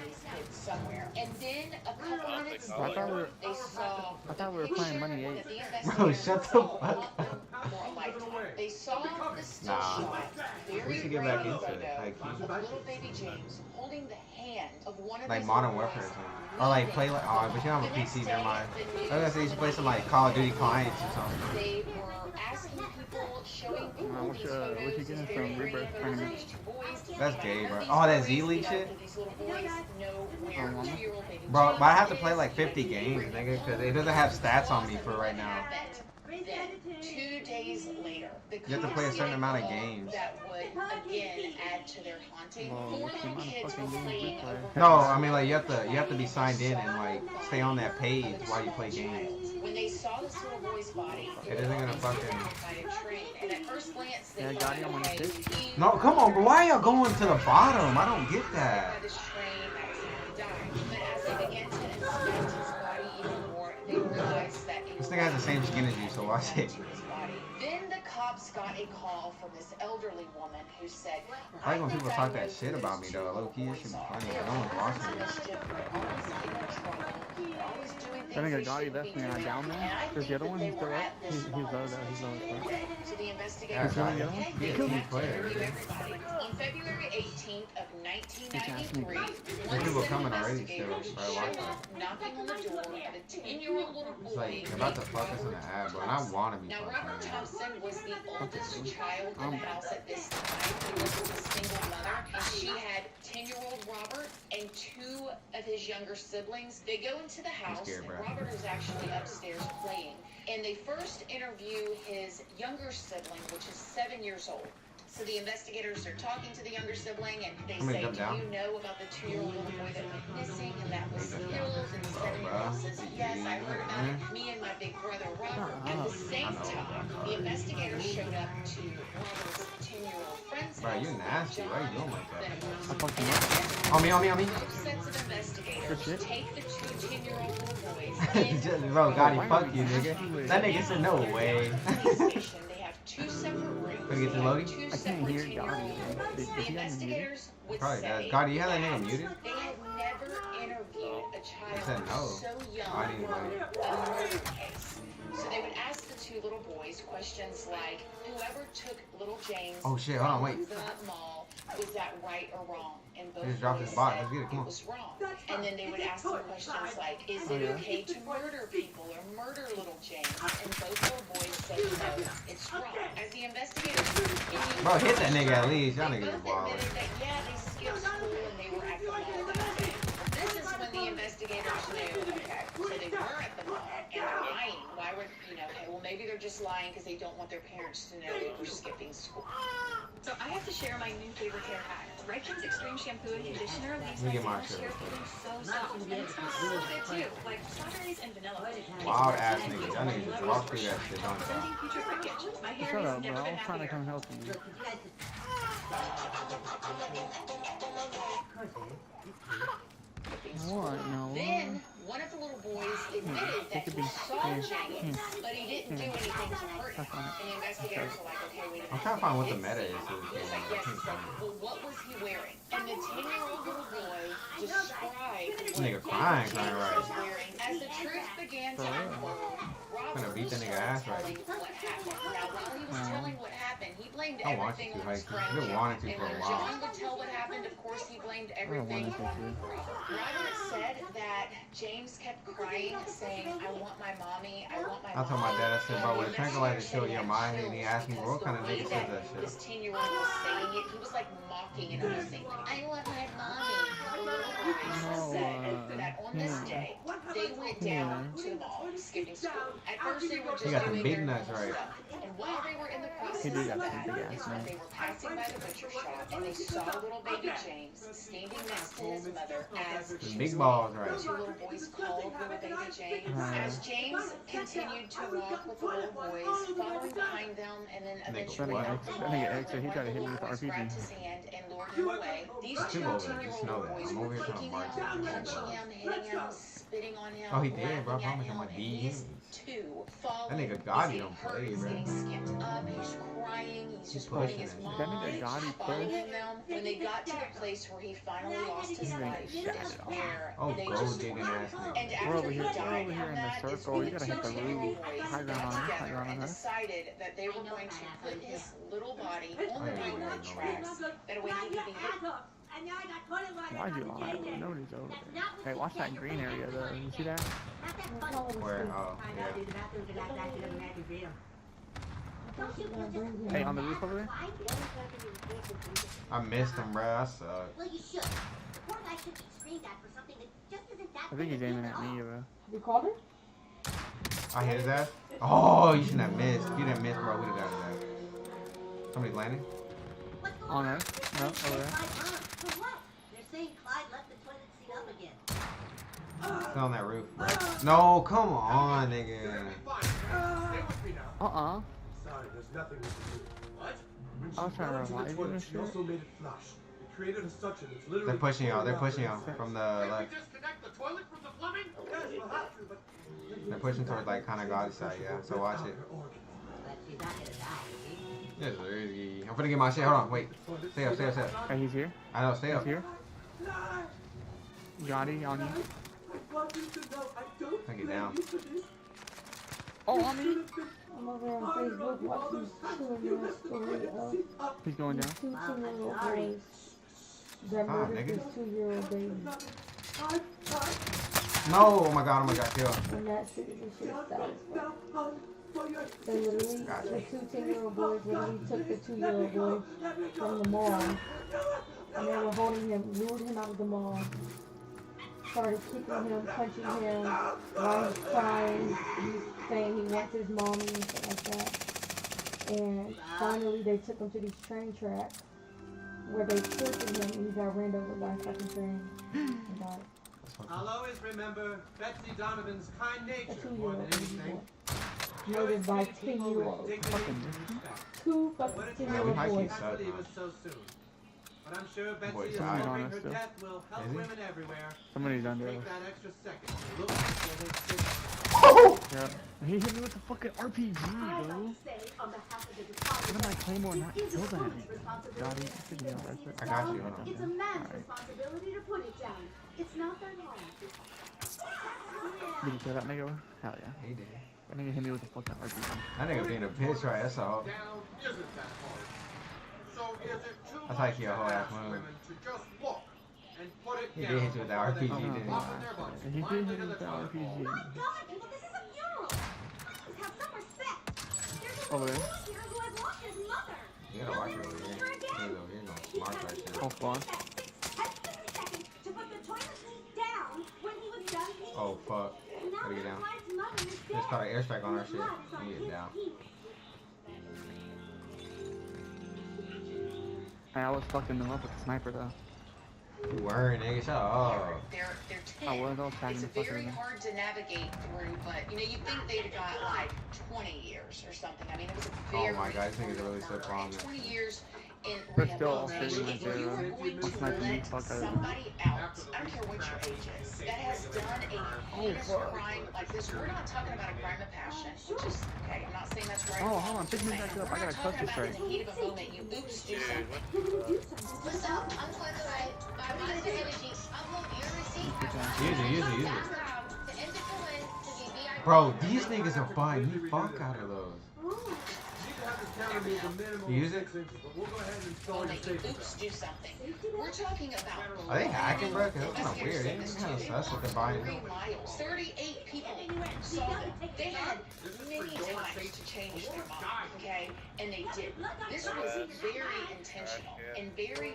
Somewhere. And then a couple minutes I thought we later, were- they saw I thought we were playing Money that 8. the Bro, investigators shut the saw fuck want them for a lifetime. They saw the still Nah. shot, very We should get back grainy into it, photo like, of little baby James holding the hand of one of Like his Modern little Warfare or boys. something. Or like play like, oh, but you don't have a PC, never mind. I was gonna say you should play some like Call of Duty clients or something. They were asking people, showing people what these you photos, getting these from very grainy Rebirth photos of Tournament? these 2 boys. That's gay, None bro. of these Oh, that boys, Z-League you know, shit? these little boys know where Oh, 2-year-old baby Bro, James but I have to is. play like 50 games, nigga, because it doesn't have stats on me for right now. Then, 2 days later, the You have to play a certain amount of games. that would again add to their haunting. Well, 4 the little amount of kids were fucking games we playing play. over. No, I mean like you have to be signed in and like stay on that page while you play games. When they saw this little boy's body, It isn't gonna fucking. by a train, and at first glance they Yeah, thought, got him on the okay, stick. he No, come on, bro. Why y'all going to the bottom? I don't get that. by this train accident died. But as they began to inspect his body even more, they realized that it This nigga has the same skin as you, so watch it. his body. Then the cops got a call from this elderly woman who said, I like when people talk that shit about me though. Low key, it should be funny. But no one's watching this. That nigga Gotti left me down there. There's the other one. He's still up. He's low though. He's low as fuck. So the Yeah, investigators Is that Gotti. the other one? He's a team player. interview everybody. On February 18th of 1993, There's people coming already still. investigators Probably showed watching. up knocking on the door of a 10-year-old little It's boy. like they're about to fuck us in the ad, bro. And I want to be Now, fucked Robert in the ad. Thompson was the oldest child in the house at this time. He was a single mother, and she had 10-year-old Robert and 2 of his younger siblings. They go into the house, scared, and bro. Robert is actually upstairs playing. And they first interview his younger sibling, which is 7 years old. So the investigators are talking to the younger sibling, and they I'm gonna say, jump do down. you know about the 2-year-old little boy that went missing and that was killed? And the 7-year-old says, yes, I heard about it. Me and my big brother Robert. At the same time, the investigators showed up to Robert's 10-year-old friend's Bro, house. you nasty. Why you doing like Then that? it was I fucking know. On me, on me, on me. both sets of investigators Good shit. take the 2 10-year-old little boys Just, bro, Gotti, fuck you, nigga. That nigga said no way. station. They have 2 separate rooms. Wanna get They this have loading? 2 I can't separate hear 10-year-old Gotti. rooms. Does The he have me muted? investigators would Probably does. say Gotti, you have that nigga that muted? they had never interviewed a child said no. so young I didn't for know. a murder case. So they would ask the 2 little boys questions like, whoever took little James Oh shit, hold on, wait. from the mall, was that right or wrong? And both He just dropped boys his box. said Let's get it, come on. it was wrong. And then they would ask them questions like, is it okay to murder people or murder little James? And both little boys said no, it's wrong. As the investigators continued, Bro, hit that nigga at least. Y'all they niggas is both wild. admitted that yeah, they skipped school and they were at the mall that day. This is when the investigators they're just lying because they don't want their parents to know they were skipping school. So I have to share my new favorite hair hack. Raiken's Extreme Shampoo and Conditioner leaves Let me my get my stylish hair shirt. feeling so soft. And it smells so good too, like strawberries and vanilla. Wild ass niggas. Y'all niggas just walk through that shit, don't Sending y'all? future breakage. My hair Shut has up, bro. never I been was trying to happier. come help you. What? No. Then one of the little boys admitted that he saw James, but he didn't do anything to hurt him. And the investigators were like, okay, wait a minute. I'm trying to find what the meta is. He was like, yes. He's like, well, what was he wearing? And the 10-year-old little boy described This nigga crying, James right? was wearing. As the truth began to unfold, Gonna Robert beat that nigga started ass right. telling what happened. Now, while he was telling what happened, he blamed I want everything you to, on his like, friend you've been John. wanting to And for a when while. John would tell what happened, of course, he blamed everything wanted to, on Robert. Robert said that James kept crying, saying, I want my mommy, I want my I told my mommy. dad, I said, bro, when the tranquilizer kill your mind, and he asked me, Because what kind of the way nigga says that This shit? 10-year-old was saying it, he was like mocking and saying, I want my mommy. The little boys said that on this day, they went down to the mall, skipping school. At first, they were just He got them doing big their nuts own right. stuff. And while they were in the process He did of got that, some big ass is when nuts. they were passing by the butcher shop, and they saw little baby James standing next to his mother as Them she big was balls The right. two little boys called little baby James. As James continued to walk with the little boys, following behind them, and then eventually what? out the That nigga mall, X, he one tried to of the hit me little with the boys grabbed RPG. his hand and lured him away. These two People over there, just 10-year-old know that. boys I'm were over here trying kicking to mark him, it. punching him, hitting him, spitting on him, Oh, he did, bro. I laughing promise at I'm him, like, and D. these two following. That nigga He's Gotti getting don't hurt, play, he's bro. getting skipped up, he's crying, he's just pushing putting his that shit. mom That nigga Gotti following pushed. them. When they got to the place where he finally lost his life, is where Oh, they gold just digging went. ass And nigga. We're after over he here, died we're over here from in the that, is circle. when You the gotta hit the 10-year-old roof. boys High ground got on us, high together ground and on us. decided that they were going to put his little body on the railroad tracks. That way he could be hit. Why'd you lie? Nobody's over there. Hey, watch that green area though. You see that? Where? Oh, yeah. Hey, on the roof over there? I missed him, bro. I suck. Well, you should. The poor guy should be screamed at for something that just isn't that I think he's big a aiming deal at me, bro. You called her? I hit his ass. Oh, you shouldn't have missed. If you didn't miss, bro, we'd have got his ass. Somebody's landing. What's going On on? us? No, over there. For what? They're saying Clyde left the toilet seat up again. Still on that roof, bro. No, come on, nigga. Stay with me now. Uh-uh. Sorry, there's nothing we can do. What? When I was she trying to fell into the revive you toilet, and she shit. also made it flush. It created a suction that's literally... They're pushing y'all. They're pouring pushing y'all out the from the Can we left. disconnect the toilet from the plumbing? Yes, we'll have to, but... They're pushing towards like kind of Gotti side, yeah. So watch it. Yes, sir. I'm finna get my shit. Hold on, wait. Stay up, stay up, stay up. Hey, he's here. I know, stay He's up. here. Gotti on you. I'll get down. Oh, on me. I'm over on Facebook watching two of story of He's going down. two 10-year-old boys that murdered this 2-year-old baby. No, oh my god, kill. And that shit is the shit satisfying. They literally, the two 10-year-old boys literally took the 2-year-old boy from the mall, and they were holding him, lured him out of the mall, started kicking him, punching him, while he's crying, he's saying he wants his mommy and shit like that. And finally they took him to these train tracks, where they tortured him, and he got ran over by a fucking train and died. I'll always remember Betsy Donovan's kind A nature more 2-year-old than baby anything. boy. Murdered by 10-year-olds. Two fucking What a 10-year-old High-key boys. suck, tragedy man. was so soon. But I'm sure Boy, Betsy is he's on hoping us her still. death will help Is he? women everywhere. Somebody's under Take us. that extra second to look before they sit. Yep. He hit me with the fucking RPG, bro. How did my claymore not kill that? Gotti, you should be on that shit. I got you, hold on. It's a man's Alright. responsibility to put it down. It's not that hard. Did you kill that nigga? Hell yeah. He did. That nigga hit me with the fucking RPG. That nigga being a bitch, right? That's all. Down isn't that hard. So is it too That's much like your to whole ass ask move. women to just look and put it He down did hit you with that before they RPG, move didn't he? off in their butts, He did finally hit me to the with the toilet bowl. RPG. My God, people, this is a funeral. Please have some respect. There's a Over there. boy here who has lost his mother. You gotta watch it over here. He's over here gonna smart that shit. Oh, fun. To put the toilet seat down when he was done peeing. Oh fuck. Now Gotta get that down. Clyde's mother Just got an airstrike on our shit. We get down. Hey, I was fucking them up with the sniper though. You weren't, nigga. Shut up. They're I 10. was all tagging It's the fuck out very of them. hard to navigate through, but you know, you think they'd have got like 20 years or something. I mean, it was a very Oh my god, this nigga's really so strong. 20 years in They're still all rehabilitation. shooting If you zero. are going I'm to sniping the let fuck out of them. somebody out, I don't care what your age is, that has done a heinous crime like this, we're not talking about a crime of passion, which is okay. I'm not saying that's right. Oh, hold on, pick me back up. I got a cluster We're strike. not talking about in the heat of a moment. You oops, do something. What's up? I'm Twitter, right? My master energy. Upload your receipt. Use it. To enter to win to be VIP. Bro, these niggas are buying the fuck out of those. You use it? Oops, do something. We're talking about. Are they hacking, bro? Cause that's kind of weird. It's kind of sus what they're buying. 3 miles. 38 people saw them. They had many times to change their mind, okay? And they didn't. This was very intentional and very.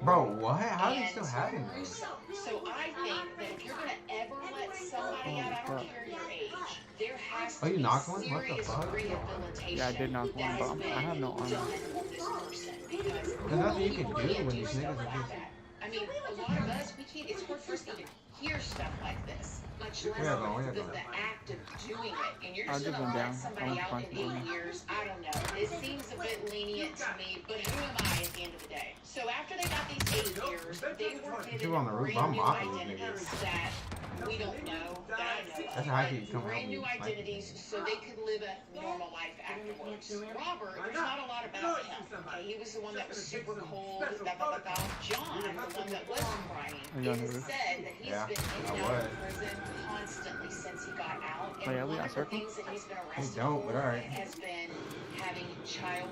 Bro, what? How are they still having those? gruesome. So I think that if you're gonna ever let somebody out, I don't care your age, there has Oh, to you be knocked one? What the serious fuck? rehabilitation. Yeah, I did knock one, but I have no armor. done on this person because There's nothing you can do can't when do these stuff niggas are like just. that. I mean, a lot of us, we can't. It's hard for us to even hear stuff like this, much less Where you going? the act of doing it. And you're I just just gonna went let down. somebody I went out front in line. 8 years. I don't know. It seems a bit lenient to me, but who am I at the end of the day? So after they got these 8 years, they were You given on the roof, brand I'm new mocking these identities niggas. that we don't know, that I know of. That's how I keep coming Brand up new with, like- identities so they could live a normal life afterwards. Robert, there's not a lot about him. Okay, he was the one that was super cold, John, the one that wasn't crying, it is said that he's Yeah, been in I and out was. of prison constantly since he got out. Oh, yeah, And we one got of the circle? things that he's been They arrested don't, but for alright. has been having child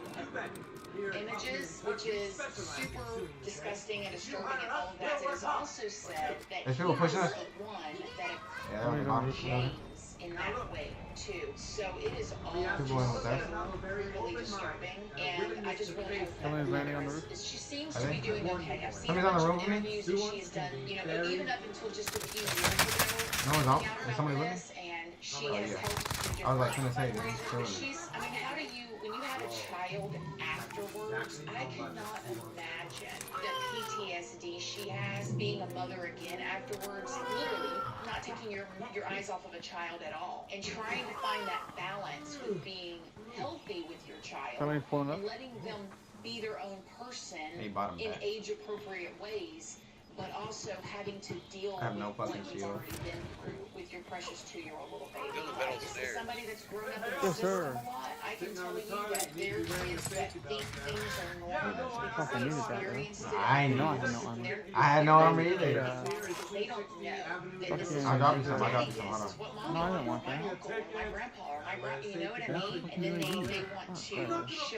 images, which is super disgusting and disturbing and all of that. It is also said that There's he people was pushing us. the one that Yeah, that was a lot of shit. James in that way too. So it is all People in with just us. so brutally disturbing, and I just really hope that Somebody's landing on the roof. she seems Are to they? be doing okay. I've seen a Somebody's on bunch the of roof with me? interviews that she's done, you know, even up until just a few years ago. No one's out. coming out Is somebody about with me? this, and she Oh, has yeah. helped do I was like, different gonna say, fundraisers, surely. but she's, I mean, how do you, when you have a child afterwards, I cannot imagine the PTSD she has being a mother again afterwards, literally not taking your eyes off of a child at all, and trying to find that balance with being healthy with your child Somebody pulling up. and letting them be their own person Hey, bottom in back. age-appropriate ways, but also having to deal I have no with what fucking he's shield. already been through with your precious 2-year-old little baby. In the middle This there. is somebody that's grown up in the Yes, system sir. a lot. I can tell you that there are kids that think things are normal because Fucking they needed that, though. experienced it. I know I They're- had no armor. they're- I had no armor they're- either. Yeah. They don't know that this is I'll drop you what some, I'll drop you daddy some, is, hold is what No, mommy I don't is, want my that. uncle, or my grandpa, or my you know what I mean? And then they want to show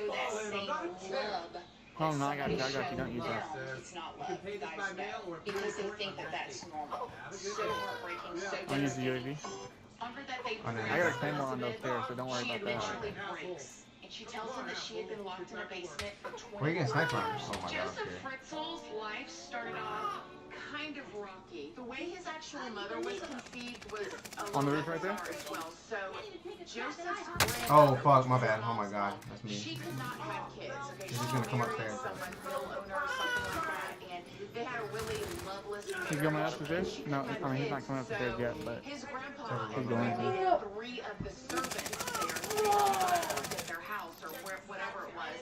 that same love. Oh, no, I got you, don't use that. It's not love, guys know, because they think that that's normal. So heartbreaking, so I'll use the devastating. UAV. Under that they I know. I got a claymore on those stairs, so don't worry she about that. eventually breaks, and she tells him that she had been locked in a basement for 20 Where you getting sniped from? Oh my god, Joseph I'm scared. Fritzl's life started off kind of rocky. The way his actual mother was conceived was a On the little roof right there? bizarre as well. So Joseph's Oh grandmother fuck, my was bad. Oh my also- god, that's She me. could not have kids. Okay, She's she gonna come married upstairs. someone, mill owner or something like that, and they had a really loveless. He's coming up the stairs? She No, couldn't I mean, he's have not coming up the kids, stairs yet, but his grandpa He's going to. and 3 of the servants there at their house or whatever it was.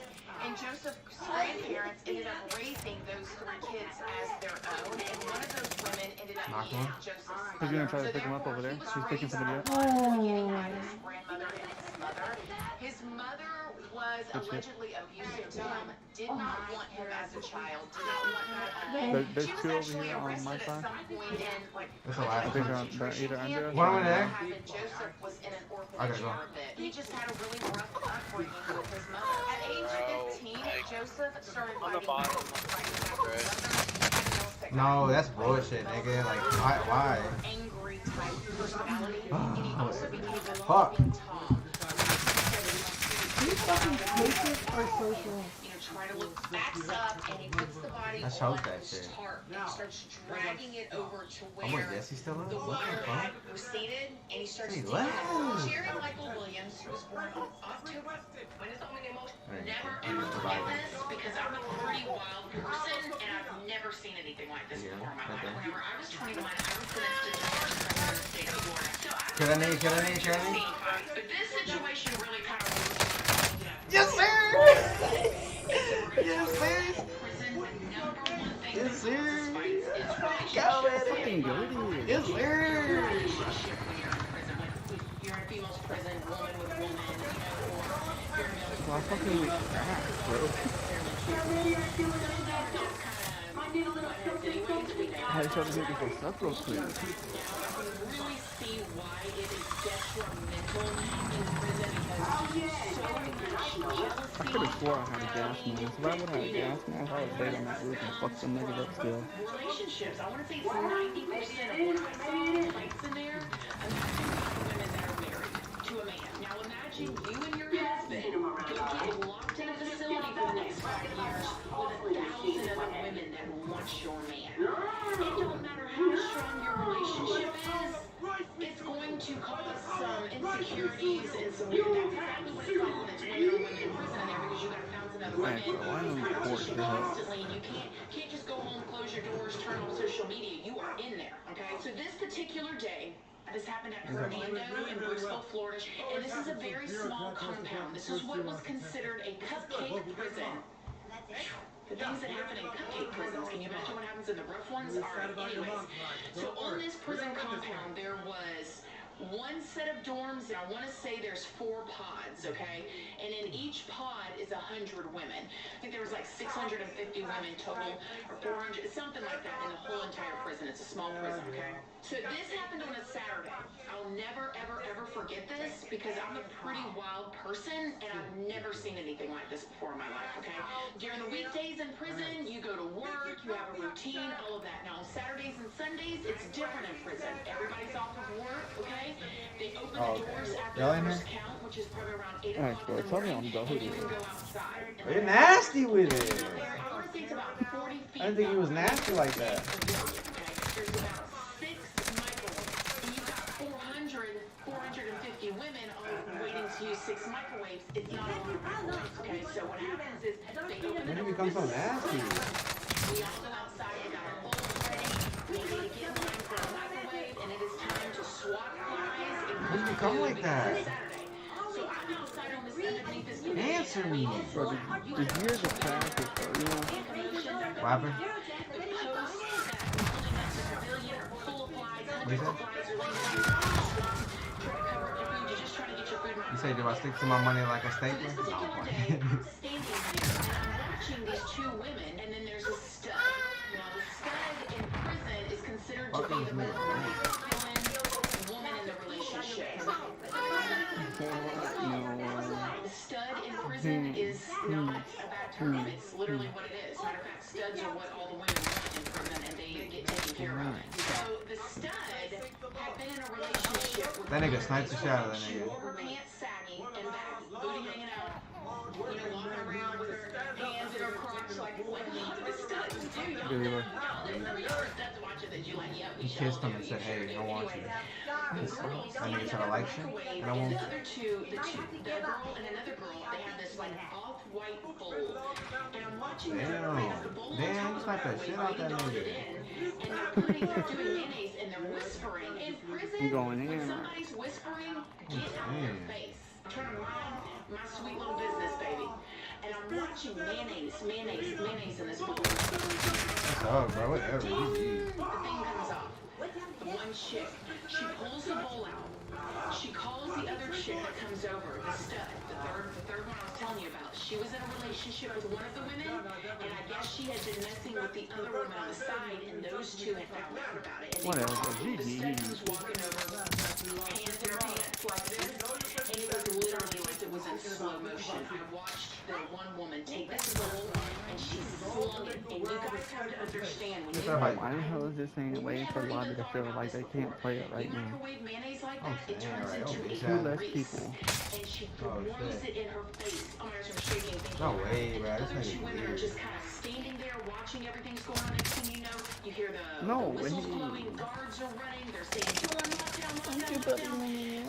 And Joseph's grandparents ended up raising those 3 kids as their own, and one of those women ended up Knock being one. Joseph's he's gonna try to mother. pick him up over there. So He's picking somebody up. getting at his grandmother and his mother. His mother was Good shit. allegedly abusive to him, did not want him as a child, did not want him There's she was 2 over actually here on arrested my at side. some point in like That's a I lot. think they're either under us. One over there. Joseph was in an I orphanage gotta go. for a bit. He just had a really rough upbringing with his mother. At age 15, Joseph started On the fighting bottom. No, that's bullshit, nigga. Like, why? Angry type personality, and he also became a Fuck. loving Tom. you fucking cases are social. Trying to look backs up, and he puts the body I on showed that shit. his tarp and starts dragging it over to Oh, wait, where Jesse's still up? the What the water fuck? had receded, and he starts He taking left. it. Jerry Michael Williams, who was born on October. Never ever forget this because I'm a pretty wild person, and I've never seen anything like this before in my life. Whenever I was 21, I was sentenced to charge for the state of Florida. So I Can I need? but this situation really kind of. Yes, sir! Yes, sir! Yes, sir! Go at it! Yes, sir! You're in a female's prison, woman with woman, or Well, I fucking with crack, bro. I had to show them here to go real quick. really see why it is detrimental in prison because so much jealousy. I could have swore I had a gas mask. If I would have had a gas mask, I would have stayed on that roof and fucked some niggas up still. Relationships. I want to say it's 90% of what I saw fights in there. Imagine women that are married to a man. Now imagine you and your husband get locked in a facility for the next 5 years with 1,000 other women that want your man. It don't matter how strong your relationship is, it's going to cause some insecurities and some weird. That's exactly what it's like when it's women or women in prison in there because you got 1,000 other women. Hey, bro, I don't report to her. Constantly, and you can't just go home, close your doors, turn off social media. You are in there, okay? So this particular day, this happened at Hernando in Brooksville, Florida, and this is a very small compound. This is what was considered a cupcake prison. The things that happen in cupcake prisons, can you imagine what happens in the rough ones? All right, anyways, so on this prison compound, there was one set of dorms, and I want to say there's 4 pods, okay? And in each pod is 100 women. I think there was like 650 women total, or 400, something like that in the whole entire prison. It's a small prison, okay? So this happened on a Saturday. I'll never, ever, ever forget this because I'm a pretty wild person, and I've never seen anything like this before in my life, okay? During the weekdays in prison, you go to work, you have a routine, all of that. Now on Saturdays and Sundays, it's different in prison. Everybody's off of work, okay? They open the doors after the first count, which is probably around 8 o'clock in the morning, and you can go outside. You're nasty with it. I want to say it's about 40 feet. I didn't think he was nasty like that. There's about 6 microwaves, and you've got 450 women all waiting to use 6 microwaves. It's not all microwaves, okay? So what happens is they open the When did he doors. become so nasty? We all go outside, we got our bowls ready, we need to get in line for a microwave, and it is time to swap pies and When did he become like that? Saturday. So I'm outside on this underneath this Answer me. Bro, the years of practice, bro, you know? What happened? What did you say? Do I stick to my money like a stapler? No, I'm playing. Watching these 2 women, and then there's a stud. Now the stud in prison is considered to be the most masculine woman in the relationship. The stud in prison is not a bad term. It's literally what it is. Matter of fact, studs are what all the women want in prison, and they get taken care of. So the stud had been in a relationship with That nigga sniped the shit out of that she nigga. wore her pants saggy and back, booty hanging out, you know, walking around with her hands in her crotch like a lot of the studs do. Studs watching that you like, yeah, we He kissed him and said, hey, I want you. That nigga tried to like shit. And I want the you. other two, the girl and another girl, they have this like off-white bowl. And I'm watching them. Damn, you sniped that shit out that nigga. And they're doing mayonnaise and they're whispering. In prison, Going in, when right? somebody's whispering, get out of their face. Turn around, my sweet little business, baby. And I'm watching mayonnaise in this bowl. What's up, bro? Whatever. The thing comes off. The one chick, she pulls the bowl out. She calls the other chick that comes over, the stud, the third one I was telling you about. She was in a relationship with one of the women, and I guess she had been messing with the other woman on the side, and those 2 had found out about it. And Whatever, the stud comes walking over, hands in her pants like this, and it was literally like the was in slow motion. I watched the one woman take that pole and she slung it. And you guys have to understand when you Why the hell is this thing waiting for lobby to fill like they can't play it right now? microwave mayonnaise like that, it damn, turns right. into Oh, a bitch Two ass. less grease. people. And she Oh, throws shit. it in her face. Oh my gosh, I'm shaking thinking No about way, it. bro. And This the other two nigga's women are weird. just kind of standing there watching everything's going on. Next thing you know, you hear the No, whistles when he- blowing, guards are running, they're saying, lockdown.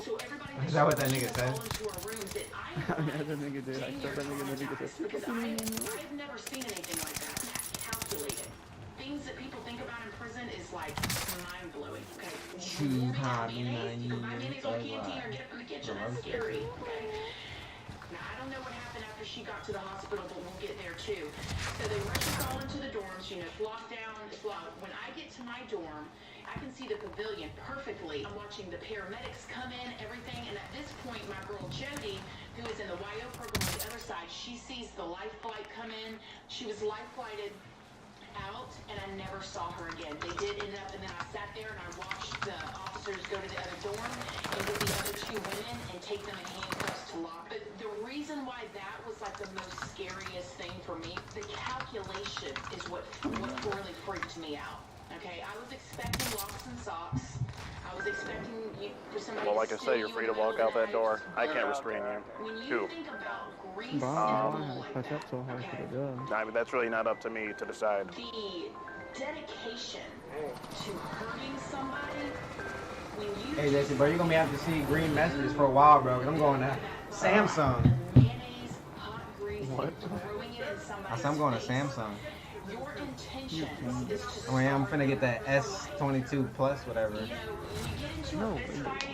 So everybody Is that what that nigga said? into our rooms that I Yeah, that nigga did. I saw that nigga in the video said, because I've never seen anything like that. Calculated. Things that people think about in prison is like mind blowing. Okay. Too hot, Mayonnaise on canteen or get up in the kitchen. That's scary. Okay. Now I don't know what happened after she got to the hospital, but we'll get there too. So they rush us all into the dorms. You know, it's locked down. It's locked. When I get to my dorm, I can see the pavilion perfectly. I'm watching the paramedics come in, everything, and at this point, my girl Jody, who is in the YO program on the other side, she sees the life flight come in. She was life flighted out, and I never saw her again. They did end up, and then I sat there and I watched the officers go to the other dorm and get the other two women and take them in handcuffs to lock. But the reason why that was like the most scariest thing for me, the calculation is what really freaked me out. Okay, I was expecting locks and socks. I was expecting you for somebody. Well, like I say, you're free to walk out that door. I can't restrain you. When you Who? think about grease Why push up so hard for the dub? I mean, that's really not up to me to decide. the dedication to hurting somebody, when you Hey, Jesse, bro, you're gonna be able to see green messages for a while, bro. 'Cause I'm going to Samsung. mayonnaise, hot grease, What? and throwing it in I somebody's said I'm going to face, Samsung. your intentions is to I mean, I'm finna get that S22 Plus, whatever. you get into No, a fist fight,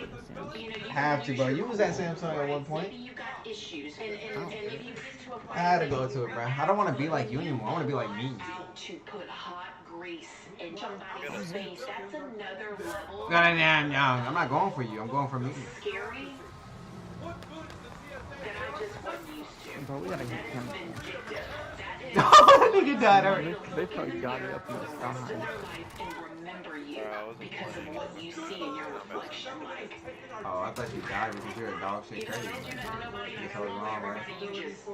you Have to, bro. You was at Samsung at one point. maybe you got issues, and maybe you get into a fight. I had to go to it, bro. I don't want to be like you anymore. I want to be like me. Out to put hot grease in somebody's face. That's another level. No, I'm not going for you. I'm going for me. Scary that I just wasn't used to. Bro, we gotta get him. Vindictive. That is Oh, that nigga died already. They probably got it up in the rest of their sky. life and remember you because of what you see in your reflection. Like, Oh, I thought you died because you're a dog shit if I crazy. said you know nobody You're knows totally wrong, bro. you just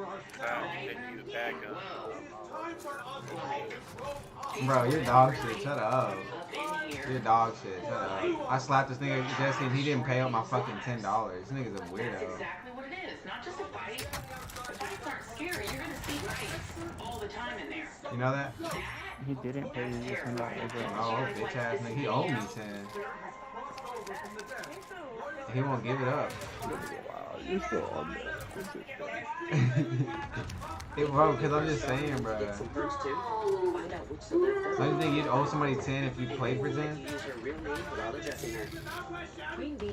Bro, you're dog shit. Shut up. up in here. You're dog shit. Shut up. I slapped this nigga Jesse and he didn't pay up my fucking $10. This nigga's a That's weirdo. exactly what it is. Not just a fight. The fights aren't scary. You're gonna see fights all the time in there. You know that? He didn't pay you $10, bro. Oh, bitch ass nigga. He owed me 10. He won't give it up. Wow, you're still on there. Hey, bro, because I'm just saying, bro. Don't you think you'd owe somebody 10 if you played for 10?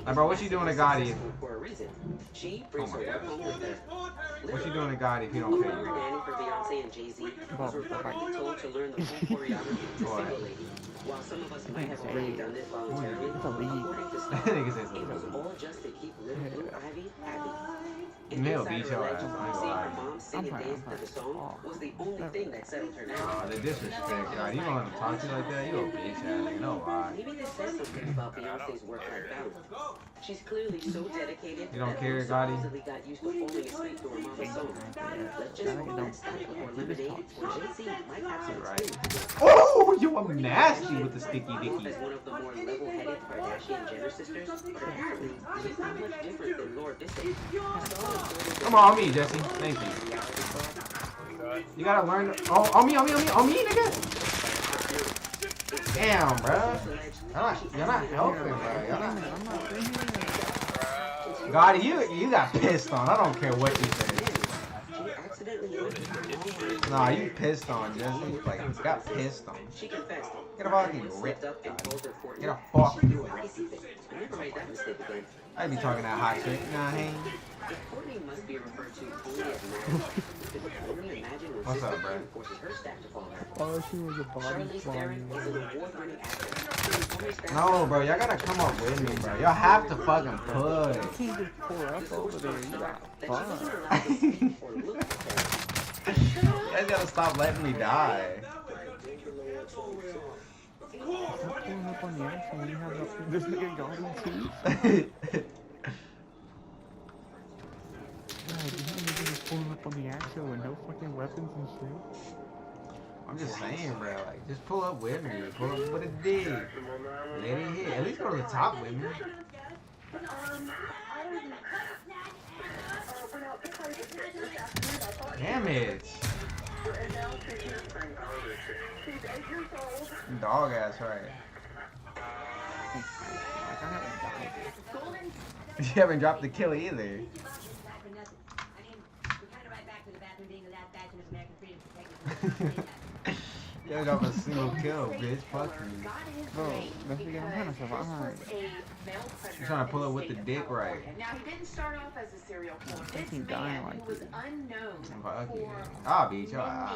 Like, bro, what you doing to Gotti? What you doing to Gotti if you don't pay you? While some of us might have already done this voluntarily, It's a league. That nigga says it was something. all just to keep little Ivy happy. And they'll beat your ass, I ain't gonna Seeing her lie. mom sing and dance to the song was the only thing that settled her down. Oh, the disrespect, God. You gonna talk to you like that? You a bitch ass nigga. No lie. Maybe this says something about Beyonce's work-life balance. She's clearly so dedicated You don't that care, Luke Gotti? supposedly got used to falling asleep to her mama's song. Let's just hope that stop before lemonade or Jay-Z might have some experience. Oh, yo, I'm nasty with the sticky dicky. As one of the more level-headed Kardashian Jenner sisters, but apparently she's not much different than Laura Bissett. Come on me, Jesse. Thank you. You gotta learn. Oh, on me, nigga. Damn, bro. You're not helping, bro. You're not. Gotti, you got pissed on. I don't care what you say. Nah, you pissed on, Jesse. Like, you got pissed on. She confessed. Get a fucking grip. Get a fuck. I be talking that hot shit. Nah, hey. Courtney must be referred to only as Madison. Because I can only imagine when What's up, Sister bro? Kim forces her staff to follow her. Oh, she was a body Charlize Theron flying. is an award-winning actress. No, bro. Y'all gotta come up with me, bro. Y'all have to fucking push. You can't just pour up over there. You got That she fun. wasn't allowed to speak or look at her. You guys gotta stop letting me die. Stop pulling up on the action when you have this nigga Gotti too. on the axle with no fucking weapons and shit. I'm just saying, bro. Like, just pull up with me. Pull up with a dig. Let it hit. At least go to the top with me. Damn it. Dog ass, right? Like, I haven't died yet. You haven't dropped the kill either. You haven't dropped a single kill, bitch. Fuck you. Bro, that's again, I'm trying to survive. You're trying to pull it with the dick right. Now he didn't start off as a serial killer. This Fucking dying man, like who was this. unknown Fuck you. for I'll beat your many ass.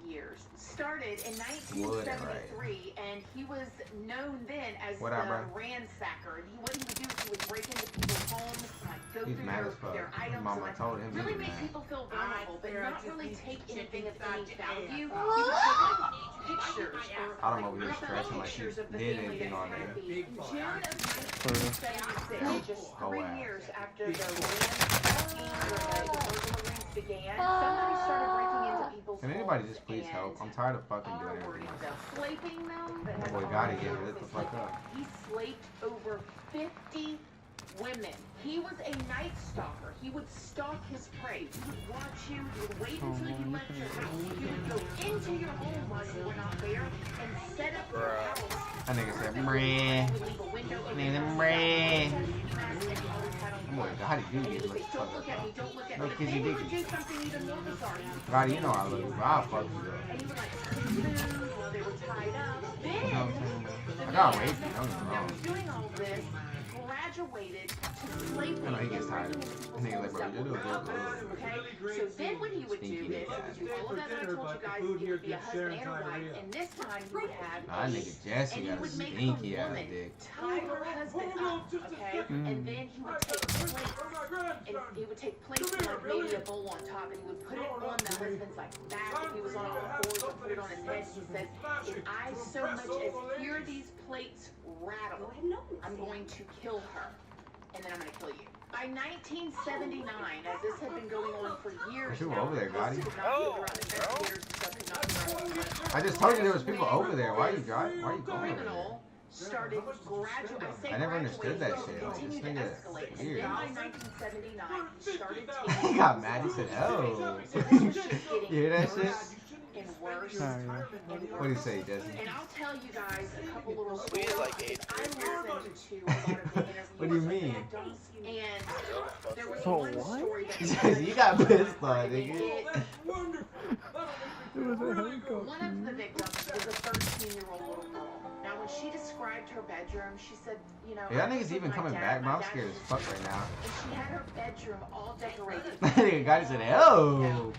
years, started in 1973, and he was known then as What the up, bro? ransacker. What he would do is he would break into people's homes, like go He's through mad as fuck. their His items, mama and told him he really was make mad. people feel vulnerable, but not really take anything of any value. He would take like pictures or I don't know if he was like, stretching like he pictures of the did family anything that on was there. happy. In June of 1976, just Go 3 ass. years after the ransacking or the burglaries began, somebody started breaking into people's Can anybody homes just please and help? I'm tired of fucking doing R-wording everything them, myself. slaping them. My boy gotta get lit the fuck up. He slaped over 50 women. He was a night stalker. He would stalk his prey. He would watch you. He would wait until you left your house. He would go into your home while you were not there and set up your house. That nigga said, He "Mreh." would leave a window open. Nigga, And mreh. he Boy, Gotti do would get lit say, the don't fuck look at up. me, don't look at No me. kissy Then he would dicky. do something even more bizarre. He would Gotti, you know I love you, but I'll fuck you up. and he would like cook food while they were tied up. You know what I'm Then saying, man? the I got man raped, don't get me that wrong. was doing all this graduated to slaping. I know he gets tired of it. people's And nigga like, bro, homes you do that good, were good. okay? So then what he would do Stinky is, ass. he would do all of that that I told you guys, he would be a husband and a wife, and this time he would have Nah, that nigga Jesse and he got a would make stinky the ass woman dick. tie her husband up, okay? And then he would take plates, and he would take plates with like maybe a bowl on top, and he would put it on the husband's like back if he was on all fours, or put it on his head. He said, if I so much as hear these plates rattle, I'm going to kill her, and then I'm going to kill you. By 1979, as this had been going on for years There's people now, over there, this Gotti. could not be around. Investigators and stuff could not be around. I just told you there was people over there. Why you driving? Why you going over there? Criminal started I never understood that shit. Like, this continued to nigga escalate. weird. And then by 1979, he started He taking. got mad. He said, "Oh." So this was just getting You hear that shit? worse and worse Oh, yeah. and What do you worse. say, Jesse? And I'll tell you guys a couple little We stories. had like 8 I listened to a lot of the interviews. What do you mean? And there was Oh, one what? story that Jesse, you got pissed on, nigga. It was a helicopter. One of the victims was a 13-year-old little girl. Now, when she described her bedroom, she said, you know, Yeah, I that was nigga's with even my coming dad. back, My bro. I'm dad scared was as fuck asleep. right now. And she had her bedroom all decorated. That nigga Gotti said, "Oh."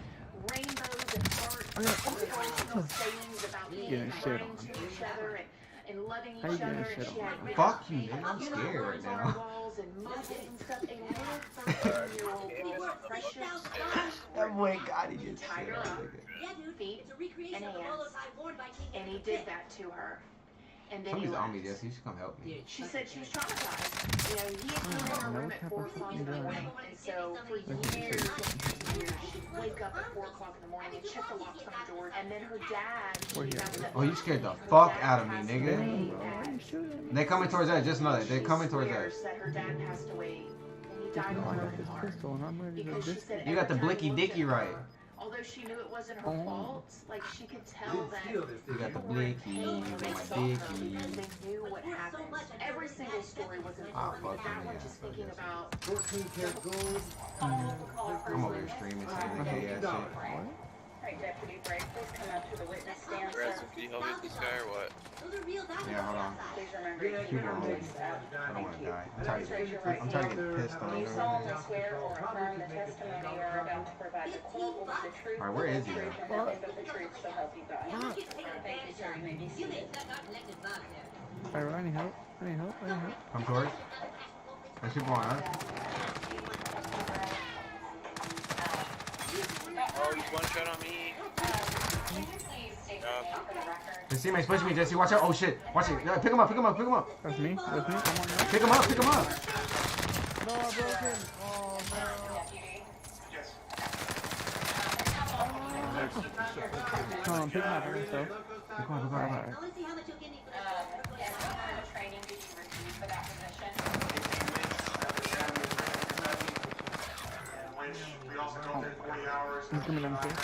Rainbows and hearts, and emotional sayings about being Getting shit kind on. to each other and loving How you each getting other. shit And she on? had Fuck you, nigga. I'm scared right unicorns on her now. walls and muppets and stuff. A little 13-year-old was precious. That boy Gotti gets Tied shit her on, up. nigga. Feet and hands. And he did that to her. And then he Somebody's left. on me, Jesse. You should come help me. She said she was traumatized. You know, he had come in her No room at type 4 of o'clock in the fucking morning, and so for years, she'd wake up at 4 o'clock in the morning and check the locks on her door, and then her dad Where you found at? that Oh, you scared the her fuck dad out of me, passed nigga. away Bro, why are you shooting me? They coming towards us. Just know that. They She coming towards swears us. that her dad passed away, and he No, died of a I got broken this heart. pistol and I'm ready to Because she this. said You got the every time blicky he looked dicky at right. her, although she knew it wasn't her Oh. fault, like she could tell that You got the people were in blicky, pain when they my saw her dicky. because they knew what happened. Every single story was Ah, important. fuck That them, one yeah, just fuck thinking yes. about 14 karat gold. I'm over here streaming, saying the gay ass shit. Alright, Deputy Bray, please come up to the witness stand, sir. Ransom, can you help me with this guy or what? Yeah, hold on. Please remember Yeah, to keep you your know. voice up. I don't want Thank to you. die. Please raise your right I'm trying to hand. get pissed on. Do you You know? solemnly swear or affirm the testimony you are about to provide the court will be the truth, Alright, where the is he, truth, though? and nothing but the truth, so help you God? Thank you, sir. You may be seated. Alright, I need help. I need help. I need help. Come towards. There's people on us. Oh, he's one shot on me. His teammate's pushing me, Jesse. Watch out. Oh shit. Watch it. No, pick him up. Pick him up. Pick him up. That's me. That's me. Come on now. Pick him up. Pick him up. No, I broke him. Oh no. Come on, pick him up by yourself. Be quiet, be quiet. I want to see how much you'll give me for this. And what kind of training did you receive for that position? We also don't take 40 hours. He's coming downstairs.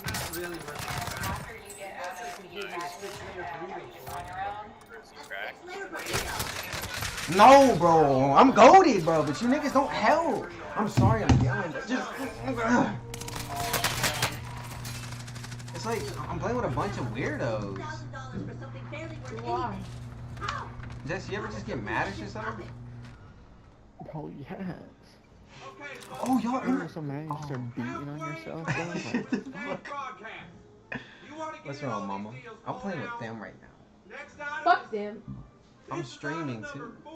Not really much. After you get out of the academy, are you just on your own? No, bro. I'm goated, bro. But you niggas don't help. I'm sorry I'm yelling, but just... It's like I'm playing with a bunch of weirdos. $1,000 for something barely worth Why? anything. How? Jess, you ever just get mad at yourself? Oh, yes. Okay, Oh, y'all You're ever... so mad you start beating on yourself, bro. Like, broadcast. You want to What's get all wrong, these mama? deals I'm playing with pulled out? them right now. Next item. Fuck them. I'm streaming too.